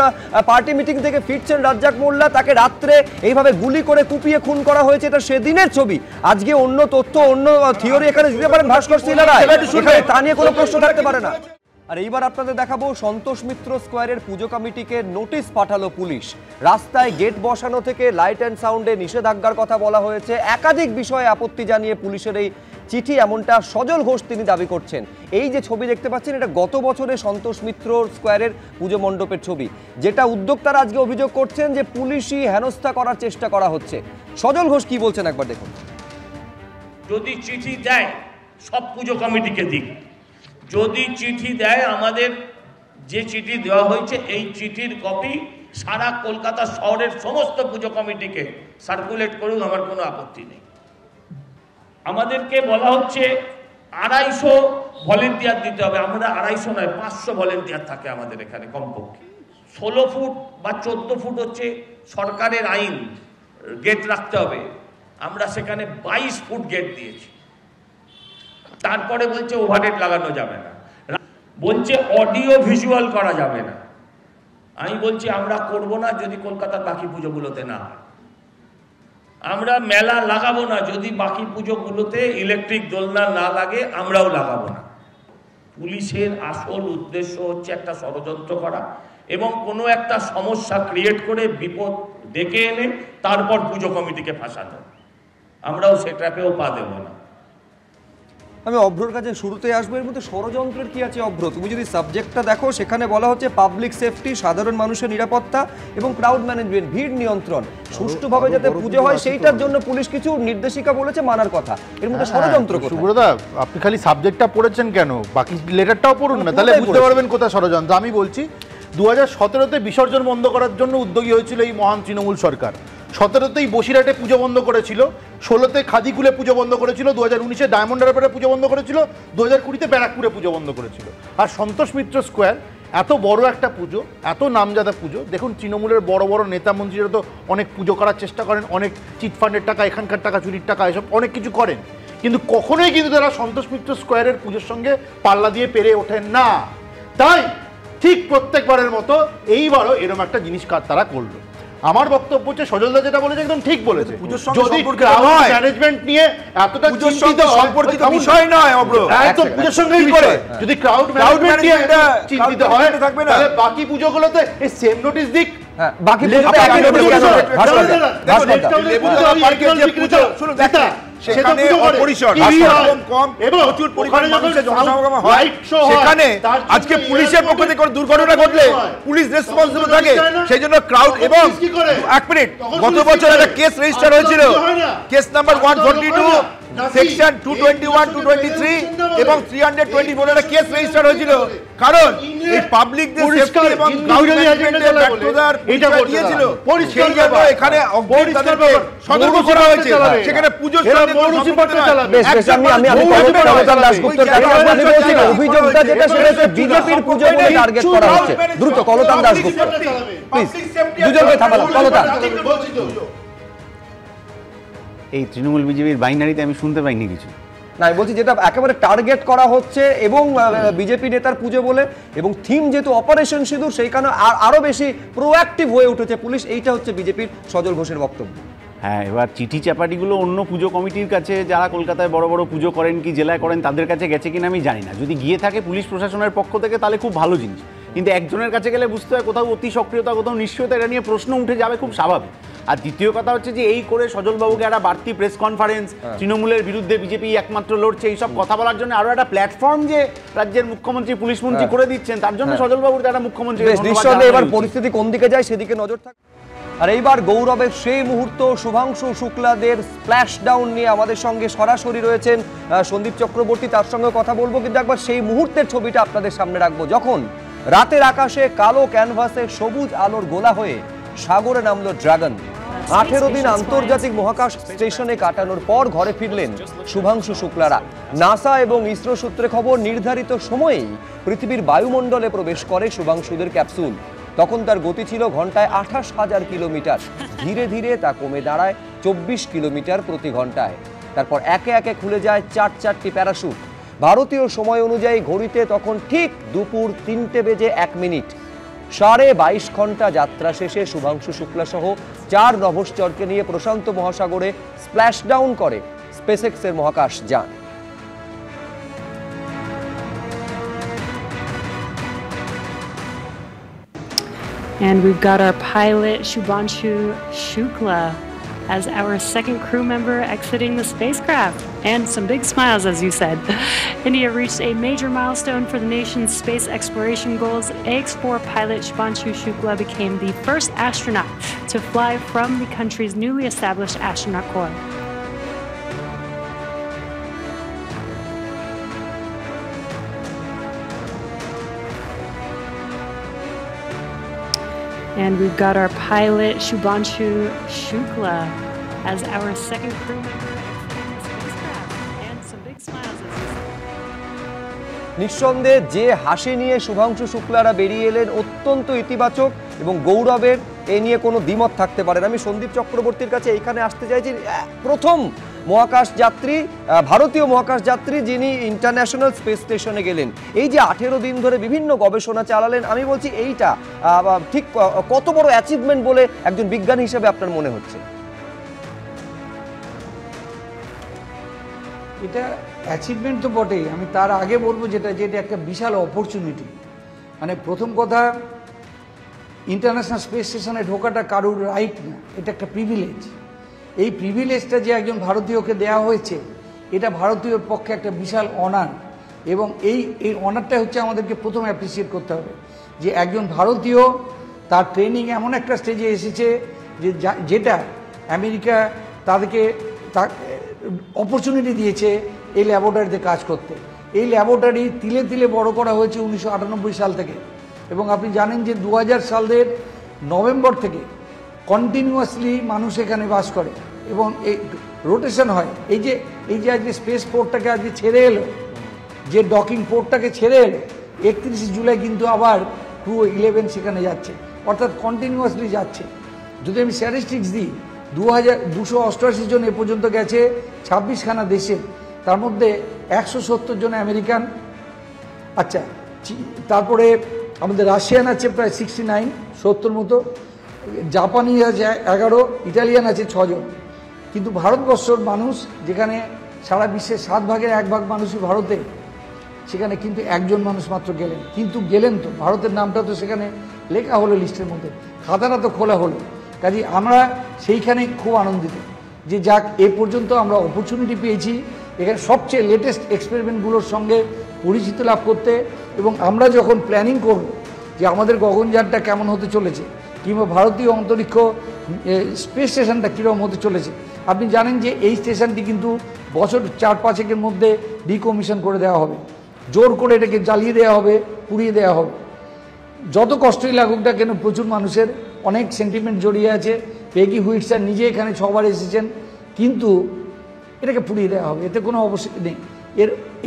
পার্টি মিটিং থেকে ফিরছেন রাজ্জাক মোল্লা, তাকে রাত্রে এইভাবে গুলি করে কুপিয়ে খুন করা হয়েছে, এটা সেদিনের ছবি। আজকে অন্য তথ্য, অন্য থিওরি এখানে দিতে পারেন ভাস্কর শিলারা, তা নিয়ে কোনো প্রশ্ন থাকতে পারে না। আর এইবার আপনাদের দেখাবো সন্তোষ মিত্র স্কোয়ারের পুজো কমিটিকে নোটিশ পাঠালো পুলিশ। রাস্তায় গেট বসানো থেকে লাইট অ্যান্ড সাউন্ডে নিষেধাজ্ঞার কথা বলা হয়েছে। একাধিক বিষয়ে আপত্তি জানিয়ে পুলিশের এই চিঠি, এমনটা সজল ঘোষ তিনি দাবি করছেন। এই যে ছবি দেখতে পাচ্ছেন, এটা গত বছরে সন্তোষ মিত্র স্কোয়ারের পুজো মণ্ডপের ছবি, যেটা উদ্যোক্তারা আজকে অভিযোগ করছেন যে পুলিশই হেনস্থা করার চেষ্টা করা হচ্ছে। সজল ঘোষ কি বলছেন একবার দেখুন। যদি চিঠি দেয় সব পুজো কমিটিকে দিক, যদি চিঠি দেয়, আমাদের যে চিঠি দেওয়া হয়েছে এই চিঠির কপি সারা কলকাতা শহরের সমস্ত পুজো কমিটিকে সার্কুলেট করুক, আমার কোনো আপত্তি নেই। আমাদেরকে বলা হচ্ছে 250 ভলেন্টিয়ার দিতে হবে। আমরা 250 নয়, 500 ভলেন্টিয়ার থাকে আমাদের এখানে কমপক্ষে। 16 ফুট বা 14 ফুট হচ্ছে সরকারের আইন, গেট রাখতে হবে। আমরা সেখানে 22 ফুট গেট দিয়েছি। তারপরে বলছে ওভারহেড লাগানো যাবে না, বলছে অডিও ভিজুয়াল করা যাবে না। আমি বলছি আমরা করব না যদি কলকাতার বাকি পুজোগুলোতে না হয়। আমরা মেলা লাগাবো না যদি বাকি পুজোগুলোতে ইলেকট্রিক দোলনা না লাগে, আমরাও লাগাবো না। পুলিশের আসল উদ্দেশ্য হচ্ছে একটা ষড়যন্ত্র করা এবং কোনো একটা সমস্যা ক্রিয়েট করে বিপদ ডেকে এনে তারপর পুজো কমিটিকে ফাঁসানো। আমরাও সে ট্র্যাপেও পা দেব না। আমি অভ্রর কাছে শুরুতে আসবো। এর মধ্যে ষড়যন্ত্রের কি আছে অভ্র? তুমি যদি সাবজেক্টটা দেখো, সেখানে বলা হচ্ছে পাবলিক সেফটি, সাধারণ মানুষের নিরাপত্তা এবং ক্রাউড ম্যানেজমেন্ট, ভিড় নিয়ন্ত্রণ, সুষ্ঠুভাবে যাতে পুজো হয় সেইটার জন্য পুলিশ কিছু নির্দেশিকা বলেছে মানার কথা। এর মধ্যে ষড়যন্ত্র কোথায়? সুব্রতদা, আপনি খালি সাবজেক্টটা পড়েছেন কেন? বাকি লেটারটাও পড়ুন না, তাহলে বুঝতে পারবেন কোথায় ষড়যন্ত্র। আমি বলছি 2017-তে বিসর্জন বন্ধ করার জন্য উদ্যোগী হয়েছিল এই মহান তৃণমূল সরকার। 17তেই বসিরহাটে পুজো বন্ধ করেছিল, 16তে খাদিকুলে পুজো বন্ধ করেছিল, 2019-এ ডায়মন্ড হারবারে পুজো বন্ধ করেছিল, 2020-তে ব্যারাকপুরে পুজো বন্ধ করেছিল। আর সন্তোষ মিত্র স্কোয়ার এত বড় একটা পুজো, এত নামজাদা পুজো, দেখুন তৃণমূলের বড় বড় নেতা মন্ত্রীরা তো অনেক পুজো করার চেষ্টা করেন, অনেক চিটফান্ডের টাকা, এখানকার টাকা, চুরির টাকা, এসব অনেক কিছু করেন, কিন্তু কখনোই কিন্তু তারা সন্তোষ মিত্র স্কোয়ারের পুজোর সঙ্গে পাল্লা দিয়ে পেরে ওঠেন না। তাই ঠিক প্রত্যেকবারের মতো এইবারও এরকম একটা জিনিস তারা করলো। আমার বক্তব্য হচ্ছে সজলদা যেটা বলেছে একদম ঠিক বলেছে। যদি ক্রাউড ম্যানেজমেন্ট নিয়ে এতটা চিন্তিত সম্পর্কিত বিষয় নয় অব্র, একদম পুজোর সঙ্গেই বিষয়। যদি ক্রাউড ম্যানেজমেন্ট নিয়ে চিন্তিত হয় তাহলে বাকি পুজোগুলোতে এই সেম নোটিশ দিক। বাকি সেখানে অপরিসর কম, প্রচুর পরিমাণে মানুষের জনসমাগম হয়, সেখানে আজকে পুলিশের পক্ষ থেকে কোনো দুর্ঘটনা ঘটলে পুলিশ রেসপন্সিবল থাকে। সেই জন্য ক্রাউড এবং এক মিনিট, গত বছর একটা কেস রেজিস্টার হয়েছিল, কেস নাম্বার 142 সেকশন 221, 223 এবং 324 একটা কেস রেজিস্টার হয়েছিল, কারণ এই পাবলিকদের সেফটি এবং ক্রাউড ম্যানেজমেন্টের ব্যর্থতার পরিচয় দিয়েছিল। সেই জন্য এখানে সতর্ক করা হয়েছে। সেখানে পুজোর অভিযোগটা যেটা সেটা হচ্ছে বিজেপির পুজো বলে টার্গেট করা হচ্ছে। দ্রুত কলতান দাশগুপ্ত, প্লিজ দুজনকে থামালাম। কলতান, এই তৃণমূল বিজেপির বাইনারিতে আমি শুনতে পাইনি কিছু। না, আমি বলছি যেটা একেবারে টার্গেট করা হচ্ছে এবং বিজেপি নেতার পুজো বলে, এবং থিম যেহেতু অপারেশন সিঁদুর, সেই কারণে আরো বেশি প্রোঅ্যাক্টিভ হয়ে উঠেছে পুলিশ। এইটা হচ্ছে বিজেপির সজল ঘোষের বক্তব্য। হ্যাঁ, এবার চিঠি চাপাটিগুলো অন্য পুজো কমিটির কাছে, যারা কলকাতায় বড় বড় পুজো করেন কি জেলায় করেন, তাদের কাছে গেছে কিনা আমি জানি না। যদি গিয়ে থাকে পুলিশ প্রশাসনের পক্ষ থেকে তাহলে খুব ভালো জিনিস, কিন্তু একজনের কাছে গেলে বুঝতে হয় কোথাও অতি সক্রিয়তা, কোথাও নিশ্চয়তা, এটা নিয়ে প্রশ্ন উঠে যাবে, খুব স্বাভাবিক। আর দ্বিতীয় কথা হচ্ছে যে এই করে সজলবাবুকে একটা বাড়তি প্রেস কনফারেন্স, তৃণমূলের বিরুদ্ধে বিজেপি একমাত্র লড়ছে, এইসব কথা বলার জন্য আরো একটা প্ল্যাটফর্ম যে রাজ্যের মুখ্যমন্ত্রী, পুলিশ মন্ত্রী করে দিচ্ছেন, তার জন্য সজলবাবুর একটা মুখ্যমন্ত্রী নিঃসন্দেহে এবার পরিস্থিতি কোন দিকে যায় সেদিকে নজর থাকবে। আর এইবার গৌরবের সেই মুহূর্ত, শুভাংশু শুক্লাদের স্প্ল্যাশ ডাউন নিয়ে আমাদের সঙ্গে সরাসরি রয়েছেন সন্দীপ চক্রবর্তী, তার সঙ্গে কথা বলবো। কিন্তু একবার সেই মুহূর্তের ছবিটা আপনাদের সামনে রাখবো, যখন রাতের আকাশে কালো ক্যানভাসে সবুজ আলোর গোলা হয়ে সাগরে নামলো ড্রাগন। 18 দিন আন্তর্জাতিক মহাকাশ স্টেশনে কাটানোর পর ঘরে ফিরলেন শুভাংশু শুক্লারা। নাসা এবং ইসরো সূত্রে খবর, নির্ধারিত সময়েই পৃথিবীর বায়ুমণ্ডলে প্রবেশ করে শুভাংশুদের ক্যাপসুল। তখন তার গতি ছিল ঘন্টায় 28,000 কিলোমিটার। ধীরে ধীরে তা কমে দাঁড়ায় 24 কিলোমিটার প্রতি ঘন্টায়। তারপর একে একে খুলে যায় 4টি প্যারাশুট। ভারতীয় সময় অনুযায়ী ঘড়িতে তখন ঠিক দুপুর 3টে বেজে 1 মিনিট। 22.5 ঘন্টা যাত্রা শেষে শুভাংশু শুক্লা সহ 4 নভশ্চরকে নিয়ে প্রশান্ত মহাসাগরে স্প্ল্যাশ ডাউন করে স্পেসএক্সের মহাকাশ যান। And we've got our pilot Shubhanshu Shukla as our second crew member exiting the spacecraft. And some big smiles, as you said. India reached a major milestone for the nation's space exploration goals. AX-4 pilot Shubhanshu Shukla became the first astronaut to fly from the country's newly established astronaut corps. And we've got our pilot Shubhanshu Shukla as our second crew member exiting the spacecraft. And some big smiles, as you said. নিঃসন্দেহে যে হাসি নিয়ে শুভাংশু শুক্লারা বেরিয়ে এলেন অত্যন্ত ইতিবাচক এবং গৌরবের, এ নিয়ে কোনো দ্বিমত থাকতে পারে না। আমি সন্দীপ চক্রবর্তীর কাছে এইখানে আসতে চাইছি। প্রথম মহাকাশ যাত্রী, ভারতীয় মহাকাশ যাত্রী যিনি ইন্টারন্যাশনাল স্পেস স্টেশনে গেলেন। এই যে 18 দিন ধরে বিভিন্ন গবেষণা চালালেন, আমি বলছি এইটা ঠিক কত বড় অ্যাচিভমেন্ট বলে একজন বিজ্ঞানী হিসেবে আপনার মনে হচ্ছে? এটা অ্যাচিভমেন্ট তো বটেই, আমি তার আগে বলবো যেটা একটা বিশাল অপরচুনিটি। মানে প্রথম কথা, ইন্টারন্যাশনাল স্পেস স্টেশনে ঢোকাটা কারুর রাইট না, এটা একটা প্রিভিলেজ। এই প্রিভিলেজটা যে একজন ভারতীয়কে দেওয়া হয়েছে, এটা ভারতীয় পক্ষে একটা বিশাল অনার, এবং এই অনারটা হচ্ছে আমাদেরকে প্রথম অ্যাপ্রিসিয়েট করতে হবে যে একজন ভারতীয় তার ট্রেনিং এমন একটা স্টেজে এসেছে যেটা আমেরিকা তাদেরকে অপরচুনিটি দিয়েছে এই ল্যাবরেটরিতে কাজ করতে। এই ল্যাবরেটরি তিলে তিলে বড় করা হয়েছে 1998 সাল থেকে, এবং আপনি জানেন যে 2000 সালের নভেম্বর থেকে কন্টিনিউয়াসলি মানুষ এখানে বাস করে এবং এই রোটেশন হয়। এই যে আজকে স্পেস পোর্টটাকে আজকে ছেড়ে এলো, যে ডকিং পোর্টটাকে ছেড়ে এলো, 31 জুলাই কিন্তু আবার ক্রু 11 সেখানে যাচ্ছে, অর্থাৎ কন্টিনিউয়াসলি যাচ্ছে। যদি আমি স্ট্যাটিস্টিক্স দিই, 288 জন এ পর্যন্ত গেছে 26খানা দেশে, তার মধ্যে 170 জন আমেরিকান। আচ্ছা, তারপরে আমাদের রাশিয়ান আছে প্রায় 69 মতো, জাপানি আছে 11, ইটালিয়ান আছে 6 জন। কিন্তু ভারতবর্ষর মানুষ, যেখানে সারা বিশ্বের 7 ভাগের 1 ভাগ মানুষই ভারতে, সেখানে কিন্তু একজন মানুষ মাত্র গেলেন। কিন্তু গেলেন তো, ভারতের নামটা তো সেখানে লেখা হলো লিস্টের মধ্যে, খাতাটা তো খোলা হলো। কাজে আমরা সেইখানে খুব আনন্দিত যে যাক এ পর্যন্ত আমরা অপরচুনিটি পেয়েছি এখানে সবচেয়ে লেটেস্ট এক্সপেরিমেন্টগুলোর সঙ্গে পরিচিতি লাভ করতে, এবং আমরা যখন প্ল্যানিং করব যে আমাদের গগনযানটা কেমন হতে চলেছে, কিংবা ভারতীয় অন্তরিক্ষ স্পেস স্টেশনটা কীরকম হতে চলেছে। আপনি জানেন যে এই স্টেশনটি কিন্তু বছর 4-5 মধ্যে ডিকমিশন করে দেওয়া হবে, জোর করে এটাকে জ্বালিয়ে দেওয়া হবে, পুড়িয়ে দেওয়া হবে। যত কষ্টই লাগুক না কেন, প্রচুর মানুষের অনেক সেন্টিমেন্ট জড়িয়ে আছে। পেগি হুইটসার নিজে এখানে 6 বার এসেছেন, কিন্তু এটাকে পুড়িয়ে দেওয়া হবে, এতে কোনো অবশ্যই নেই।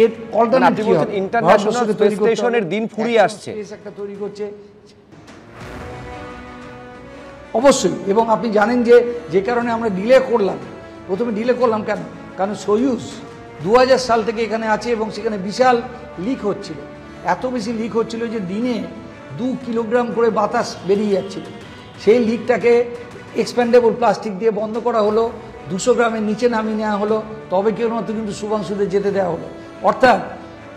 এর অল্টারনেটিভ কি হবে? ইন্টারন্যাশনাল স্পেস স্টেশনের দিন ফুরিয়ে আসছে, একটা তৈরি করছে অবশ্যই। এবং আপনি জানেন যে কারণে আমরা ডিলে করলাম, প্রথমে ডিলে করলাম কেন? কারণ সোয়ুজ 2000 সাল থেকে এখানে আছে এবং সেখানে বিশাল লিক হচ্ছিল, এত বেশি লিক হচ্ছিল যে দিনে 2 কিলোগ্রাম করে বাতাস বেরিয়ে যাচ্ছিল। সেই লিকটাকে এক্সপ্যান্ডেবল প্লাস্টিক দিয়ে বন্ধ করা হলো, 200 গ্রামের নিচে নামিয়ে নেওয়া হলো, তবে কেবলমাত্র কিন্তু শুভাংশুদের যেতে দেওয়া হলো। অর্থাৎ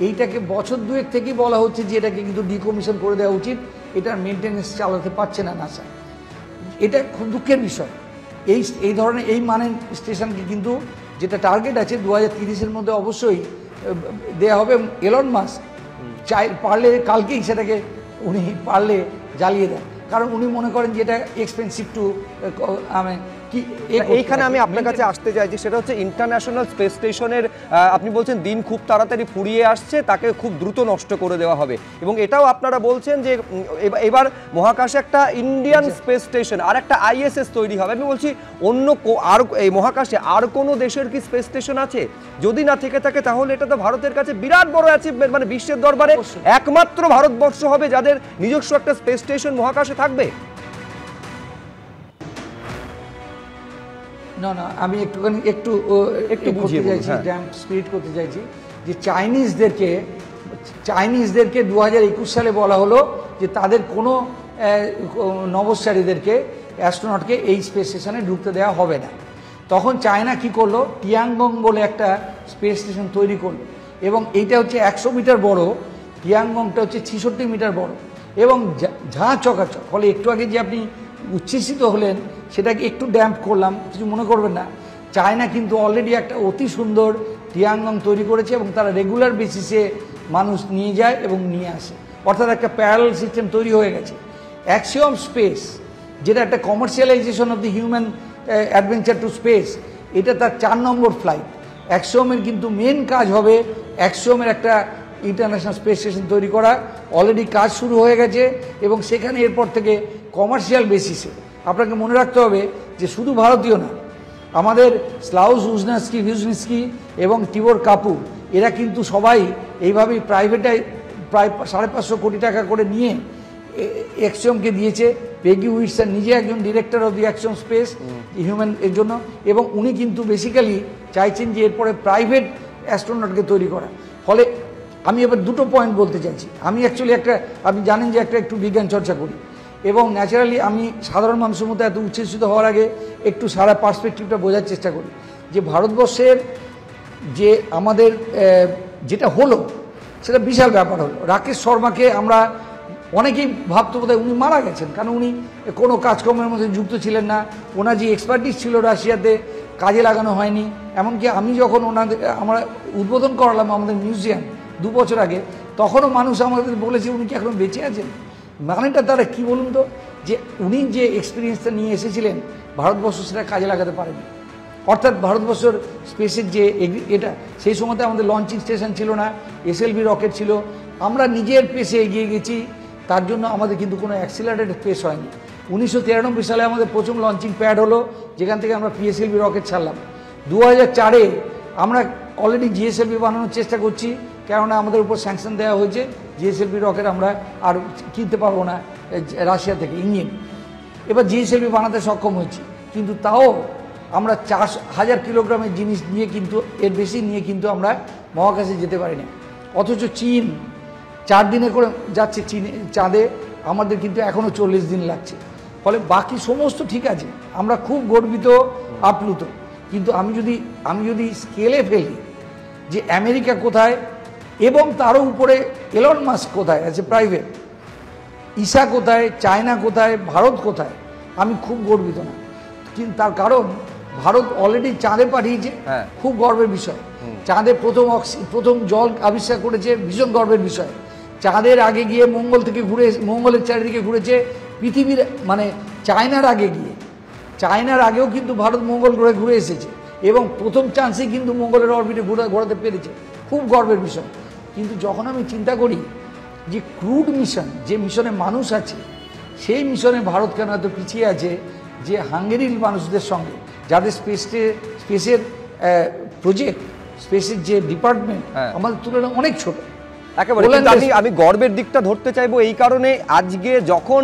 এইটাকে বছর 2 থেকেই বলা হচ্ছে যে এটাকে কিন্তু ডিকমিশন করে দেওয়া উচিত, এটার মেনটেন্যান্স চালাতে পারছে না নাসা। এটা খুব দুঃখের বিষয়। এই ধরনের এই মানের স্টেশনকে কিন্তু যেটা টার্গেট আছে 2030-এর মধ্যে অবশ্যই দেওয়া হবে। এলন মাস্ক পারলে কালকেই সেটাকে উনি পারলে জ্বালিয়ে দেন, কারণ উনি মনে করেন যে এটা এক্সপেন্সিভ টু এইখানে আমি আপনার কাছে আসতে চাইছি, সেটা হচ্ছে ইন্টারন্যাশনাল স্পেস স্টেশনের আপনি বলছেন দিন খুব তাড়াতাড়ি ফুরিয়ে আসছে, তাকে খুব দ্রুত নষ্ট করে দেওয়া হবে, এবং এটাও আপনারা বলছেন যে এবার মহাকাশে একটা ইন্ডিয়ান স্পেস স্টেশন আর একটা ISS তৈরি হবে। আমি বলছি অন্য আর এই মহাকাশে আর কোনো দেশের কি স্পেস স্টেশন আছে? যদি না থেকে থাকে তাহলে এটা তো ভারতের কাছে বিরাট বড় অ্যাচিভমেন্ট, মানে বিশ্বের দরবারে একমাত্র ভারতবর্ষ হবে যাদের নিজস্ব একটা স্পেস স্টেশন মহাকাশে থাকবে। না, আমি একটু বুঝতে চাইছি, ড্যাম্প স্পিরিট করতে চাইছি যে চাইনিজদেরকে 2021 সালে বলা হলো যে তাদের কোনো নভোচারীদেরকে, অ্যাস্ট্রোনটকে এই স্পেস স্টেশনে ঢুকতে দেওয়া হবে না। তখন চায়না কি করলো, টিয়ানগং বলে একটা স্পেস স্টেশন তৈরি করলো, এবং এইটা হচ্ছে 100 মিটার বড়, টিয়ানগংটা হচ্ছে 66 মিটার বড় এবং ঝাঁ চকাচক। ফলে একটু আগে যে আপনি উচ্ছ্বসিত হলেন সেটাকে একটু ড্যাম্প করলাম, কিছু মনে করবেন না। চায়না কিন্তু অলরেডি একটা অতি সুন্দর টিয়ানগং তৈরি করেছে এবং তারা রেগুলার বেসিসে মানুষ নিয়ে যায় এবং নিয়ে আসে, অর্থাৎ একটা প্যারালাল সিস্টেম তৈরি হয়ে গেছে। অ্যাক্সিওম স্পেস, যেটা একটা commercialisation of the human adventure to space, এটা তার 4 নম্বর ফ্লাইট। অ্যাক্সিওমের কিন্তু মেন কাজ হবে অ্যাক্সিওমের একটা ইন্টারন্যাশনাল স্পেস স্টেশন তৈরি করা, অলরেডি কাজ শুরু হয়ে গেছে এবং সেখানে এরপর থেকে কমার্শিয়াল বেসিসে। আপনাকে মনে রাখতে হবে যে শুধু ভারতীয় না, আমাদের স্লাউস উজনাস্কি এবং টিবোর কাপুর, এরা কিন্তু সবাই এইভাবেই প্রাইভেটে প্রায় 550 কোটি টাকা করে নিয়ে এক্সিওমকে দিয়েছে। পেগি উইটসন নিজে একজন director of the action space human এর জন্য, এবং উনি কিন্তু বেসিক্যালি চাইছেন যে এরপরে প্রাইভেট অ্যাস্ট্রোনটকে তৈরি করা। ফলে আমি এবার দুটো পয়েন্ট বলতে চাইছি। আমি অ্যাকচুয়ালি আপনি জানেন যে একটু বিজ্ঞান চর্চা করি, এবং ন্যাচারালি আমি সাধারণ মানুষের মতো এত উচ্ছ্বসিত হওয়ার আগে একটু সারা পার্সপেক্টিভটা বোঝার চেষ্টা করি যে ভারতবর্ষের যে আমাদের যেটা হলো সেটা বিশাল ব্যাপার হলো। রাকেশ শর্মাকে আমরা অনেকেই ভাবতো বোধহয় উনি মারা গেছেন, কারণ উনি কোনো কাজকর্মের মধ্যে যুক্ত ছিলেন না, ওনার যে এক্সপার্টিস ছিল রাশিয়াতে কাজে লাগানো হয়নি। এমনকি আমি যখন আমরা উদ্বোধন করালাম আমাদের মিউজিয়াম 2 বছর আগে, তখনও মানুষ আমাদের বলেছে উনি কি এখন বেঁচে আছেন। মানেটা তারা কি বলুন তো, যে উনি যে এক্সপিরিয়েন্সটা নিয়ে এসেছিলেন ভারতবর্ষ সেটা কাজে লাগাতে পারেনি। অর্থাৎ ভারতবর্ষের স্পেসের যে এটা, সেই সময়তে আমাদের লঞ্চিং স্টেশন ছিল না, SLV রকেট ছিল, আমরা নিজের পেসে এগিয়ে গেছি। তার জন্য আমাদের কিন্তু কোনো অ্যাক্সিলারেটেড পেস হয়নি। 1993 সালে আমাদের প্রথম লঞ্চিং প্যাড হলো, যেখান থেকে আমরা PSLV রকেট ছাড়লাম। 2004-এ আমরা অলরেডি GSLV বানানোর চেষ্টা করছি, কেননা আমাদের উপর স্যাংশন দেওয়া হয়েছে, GSLV রকেট আমরা আর কিনতে পারবো না রাশিয়া থেকে ইঞ্জিন। এবার GSLV বানাতে সক্ষম হয়েছি, কিন্তু তাও আমরা 4000 কিলোগ্রামের জিনিস নিয়ে কিন্তু এর বেশি নিয়ে কিন্তু আমরা মহাকাশে যেতে পারি না। অথচ চীন 4 দিনে করে যাচ্ছে চাঁদে, আমাদের কিন্তু এখনও 40 দিন লাগছে। ফলে বাকি সমস্ত ঠিক আছে, আমরা খুব গর্বিত আপ্লুত, কিন্তু আমি যদি স্কেলে ফেলি যে আমেরিকা কোথায় এবং তারও উপরে এলন মাস্ক কোথায় আছে প্রাইভেট, ইসা কোথায়, চায়না কোথায়, ভারত কোথায়, আমি খুব গর্বিত না। কিন্তু তার কারণ ভারত অলরেডি চাঁদে পাঠিয়েছে, খুব গর্বের বিষয়। চাঁদে প্রথম জল আবিষ্কার করেছে, ভীষণ গর্বের বিষয়। চাঁদের আগে গিয়ে মঙ্গল থেকে মঙ্গলের চারিদিকে ঘুরেছে পৃথিবীর, মানে চায়নার আগে গিয়ে, চায়নার আগেও কিন্তু ভারত মঙ্গল গ্রহে ঘুরে এসেছে, এবং প্রথম চান্সেই কিন্তু মঙ্গলের অরবিটে ঘোরাতে পেরেছে, খুব গর্বের বিষয়। কিন্তু যখন আমি চিন্তা করি যে ক্রুড মিশন, যে মিশনে মানুষ আছে, সেই মিশনে ভারত কেন এত পিছিয়ে আছে, যে হাঙ্গেরির মানুষদের সঙ্গে, যাদের স্পেসের প্রজেক্ট, স্পেসের যে ডিপার্টমেন্ট আমাদের তুলনায় অনেক ছোট। একেবারে আমি গর্বের দিকটা ধরতে চাইবো এই কারণে, আজকে যখন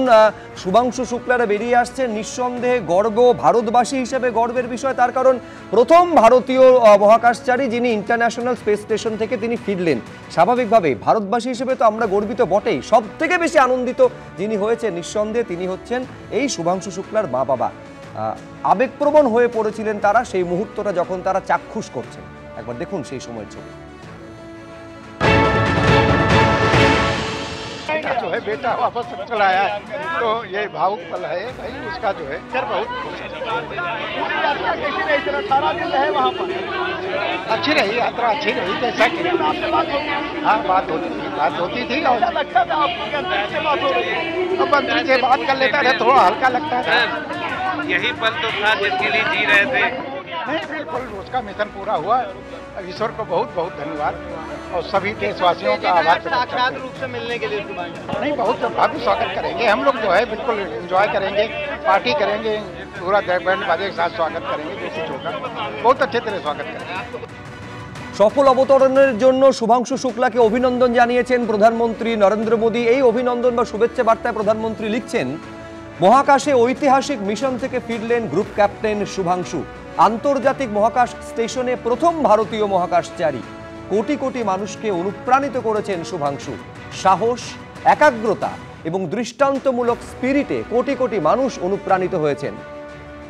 শুভাংশু শুক্লারা বেরিয়ে আসছে, নিঃসন্দেহে গর্ব, ভারতবাসী হিসেবে গর্বের বিষয়। তার কারণ প্রথম ভারতীয় মহাকাশচারী যিনি ইন্টারন্যাশনাল স্পেস স্টেশন থেকে তিনি ফিরলেন। স্বাভাবিকভাবে ভারতবাসী হিসেবে তো আমরা গর্বিত বটেই, সব থেকে বেশি আনন্দিত যিনি হয়েছে নিঃসন্দেহে তিনি হচ্ছেন এই শুভাংশু শুক্লার মা বাবা। আবেগপ্রবণ হয়ে পড়েছিলেন তারা সেই মুহূর্তটা যখন তারা চাক্ষুষ করছেন। একবার দেখুন সেই সময়ের ছবি। जो है बेटा वापस चला आया, तो ये भावुक पल है भाई उसका, जो है सर बहुत अच्छी रही यात्रा, अच्छी रही जैसा कि हाँ बात होती थी और मंत्री से बात कर लेता है, थोड़ा हल्का लगता है। यही पल तो था जिसके लिए जी रहे थे। नहीं बिल्कुल, उसका मिशन पूरा हुआ। ईश्वर को बहुत बहुत धन्यवाद और सभी देशवासियों का आभार। साक्षात रूप से मिलने के लिए नहीं, बहुत भव्य स्वागत करेंगे हम लोग, जो है बिल्कुल एंजॉय करेंगे, पार्टी करेंगे, पूरा बैंड बाजे के साथ स्वागत करेंगे, जो कुछ होगा बहुत अच्छे तरह स्वागत करेंगे। সফল অবতরণের জন্য শুভাংশু শুক্লাকে অভিনন্দন জানিয়েছেন প্রধানমন্ত্রী নরেন্দ্র মোদী। এই অভিনন্দন বা শুভেচ্ছা বার্তায় প্রধানমন্ত্রী লিখছেন, মহাকাশে ঐতিহাসিক মিশন থেকে ফিরলেন গ্রুপ ক্যাপ্টেন শুভাংশু। আন্তর্জাতিক মহাকাশ স্টেশনে প্রথম ভারতীয় মহাকাশচারী। কোটি কোটি মানুষকে অনুপ্রাণিত করেছেন শুভাংশু। সাহস, একাগ্রতা এবং দৃষ্টান্তমূলক স্পিরিটে কোটি কোটি মানুষ অনুপ্রাণিত হয়েছেন।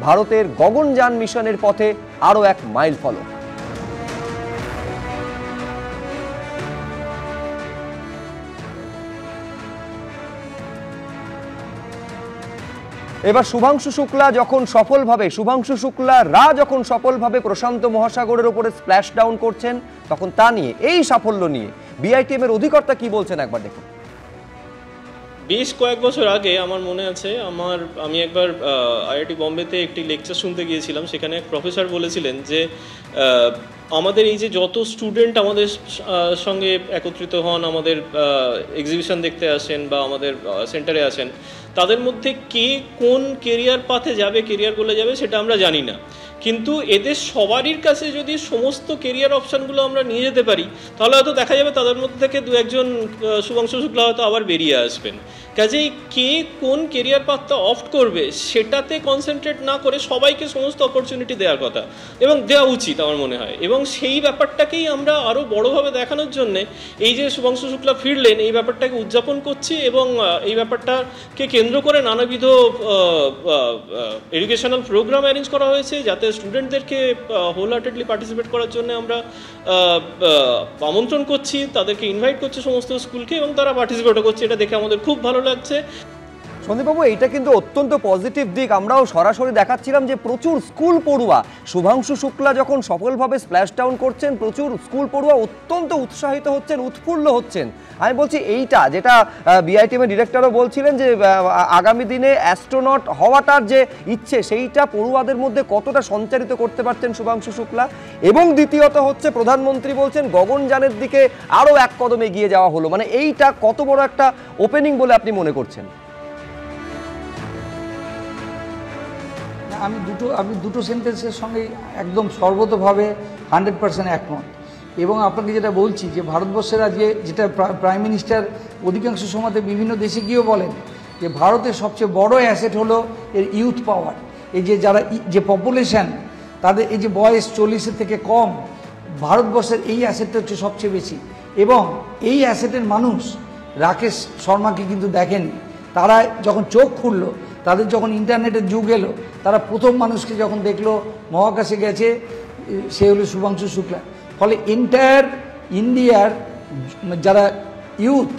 ভারতের গগনযান মিশনের পথে আরও এক মাইল ফলক। এবার শুভাংশু শুক্লারা যখন সফলভাবে প্রশান্ত মহাসাগরের উপরে স্প্ল্যাশ ডাউন করছেন, তখন তা নিয়ে, এই সাফল্য নিয়ে বিআইটিএম এর অধিকর্তা কি বলছেন একবার দেখুন। বেশ কয়েক বছর আগে আমার মনে আছে, আমি একবার আইআইটি বম্বেতে একটি লেকচার শুনতে গিয়েছিলাম। সেখানে এক প্রফেসর বলেছিলেন যে আমাদের এই যে যত স্টুডেন্ট আমাদের সঙ্গে একত্রিত হন, আমাদের এক্সিবিশন দেখতে আসেন বা আমাদের সেন্টারে আসেন, তাদের মধ্যে কে কোন কেরিয়ার পাথে যাবে, কেরিয়ার গোলে যাবে, সেটা আমরা জানি না। কিন্তু এদের সবারই কাছে যদি সমস্ত কেরিয়ার অপশানগুলো আমরা নিয়ে যেতে পারি, তাহলে হয়তো দেখা যাবে তাদের মধ্যে থেকে 2-1 শুভাংশু শুক্লা হয়তো আবার বেরিয়ে আসবেন। কাজেই কে কোন কেরিয়ার পাথটা অপ্ট করবে সেটাতে কনসেন্ট্রেট না করে সবাইকে সমস্ত অপরচুনিটি দেওয়ার কথা এবং দেওয়া উচিত আমার মনে হয়। এবং সেই ব্যাপারটাকেই আমরা আরও বড়োভাবে দেখানোর জন্যে এই যে শুভাংশু শুক্লা ফিরলেন এই ব্যাপারটাকে উদযাপন করছি এবং এই ব্যাপারটাকে কেন্দ্র করে নানাবিধ এডুকেশনাল প্রোগ্রাম অ্যারেঞ্জ করা হয়েছে যাতে স্টুডেন্টদেরকে হোল হার্টেডলি পার্টিসিপেট করার জন্য আমরা আমন্ত্রণ করছি, তাদেরকে ইনভাইট করছি সমস্ত স্কুলকে এবং তারা পার্টিসিপেটও করছে। এটা দেখে আমাদের খুব ভালো লাগছে। সন্দীপবাবু, এইটা কিন্তু অত্যন্ত পজিটিভ দিক। আমরাও সরাসরি দেখাচ্ছিলাম যে প্রচুর স্কুল পড়ুয়া শুভাংশু শুক্লা যখন সফলভাবে স্প্ল্যাশ ডাউন করছেন, প্রচুর স্কুল পড়ুয়া অত্যন্ত উৎসাহিত হচ্ছেন, উৎফুল্ল হচ্ছেন। আমি বলছি এইটা যেটা বিআইটিএমের ডিরেক্টরও বলছিলেন যে আগামী দিনে অ্যাস্ট্রোনট হওয়াটার যে ইচ্ছে সেইটা পড়ুয়াদের মধ্যে কতটা সঞ্চারিত করতে পারছেন শুভাংশু শুক্লা। এবং দ্বিতীয়ত হচ্ছে প্রধানমন্ত্রী বলছেন গগনযানের দিকে আরও এক কদম এগিয়ে যাওয়া হলো, মানে এইটা কত বড় একটা ওপেনিং বলে আপনি মনে করছেন? আমি দুটো সেন্টেন্সের সঙ্গে একদম সর্বতভাবে 100% একমত। এবং আপনাকে যেটা বলছি যে ভারতবর্ষের আজকে যেটা প্রাইম মিনিস্টার অধিকাংশ সময়তে বিভিন্ন দেশে গিয়েও বলেন যে ভারতের সবচেয়ে বড় অ্যাসেট হলো এর ইউথ পাওয়ার। এই যে যারা যে পপুলেশন তাদের এই যে বয়স 40-এর থেকে কম, ভারতবর্ষের এই অ্যাসেটটা হচ্ছে সবচেয়ে বেশি। এবং এই অ্যাসেটের মানুষ রাকেশ শর্মাকে কিন্তু দেখেনি। তারা যখন চোখ খুললো, তাদের যখন ইন্টারনেটের যুগ এলো, তারা প্রথম মানুষকে যখন দেখলো মহাকাশে গেছে সে হলো শুভাংশু শুক্লা। ফলে এন্টায়ার ইন্ডিয়ার যারা ইউথ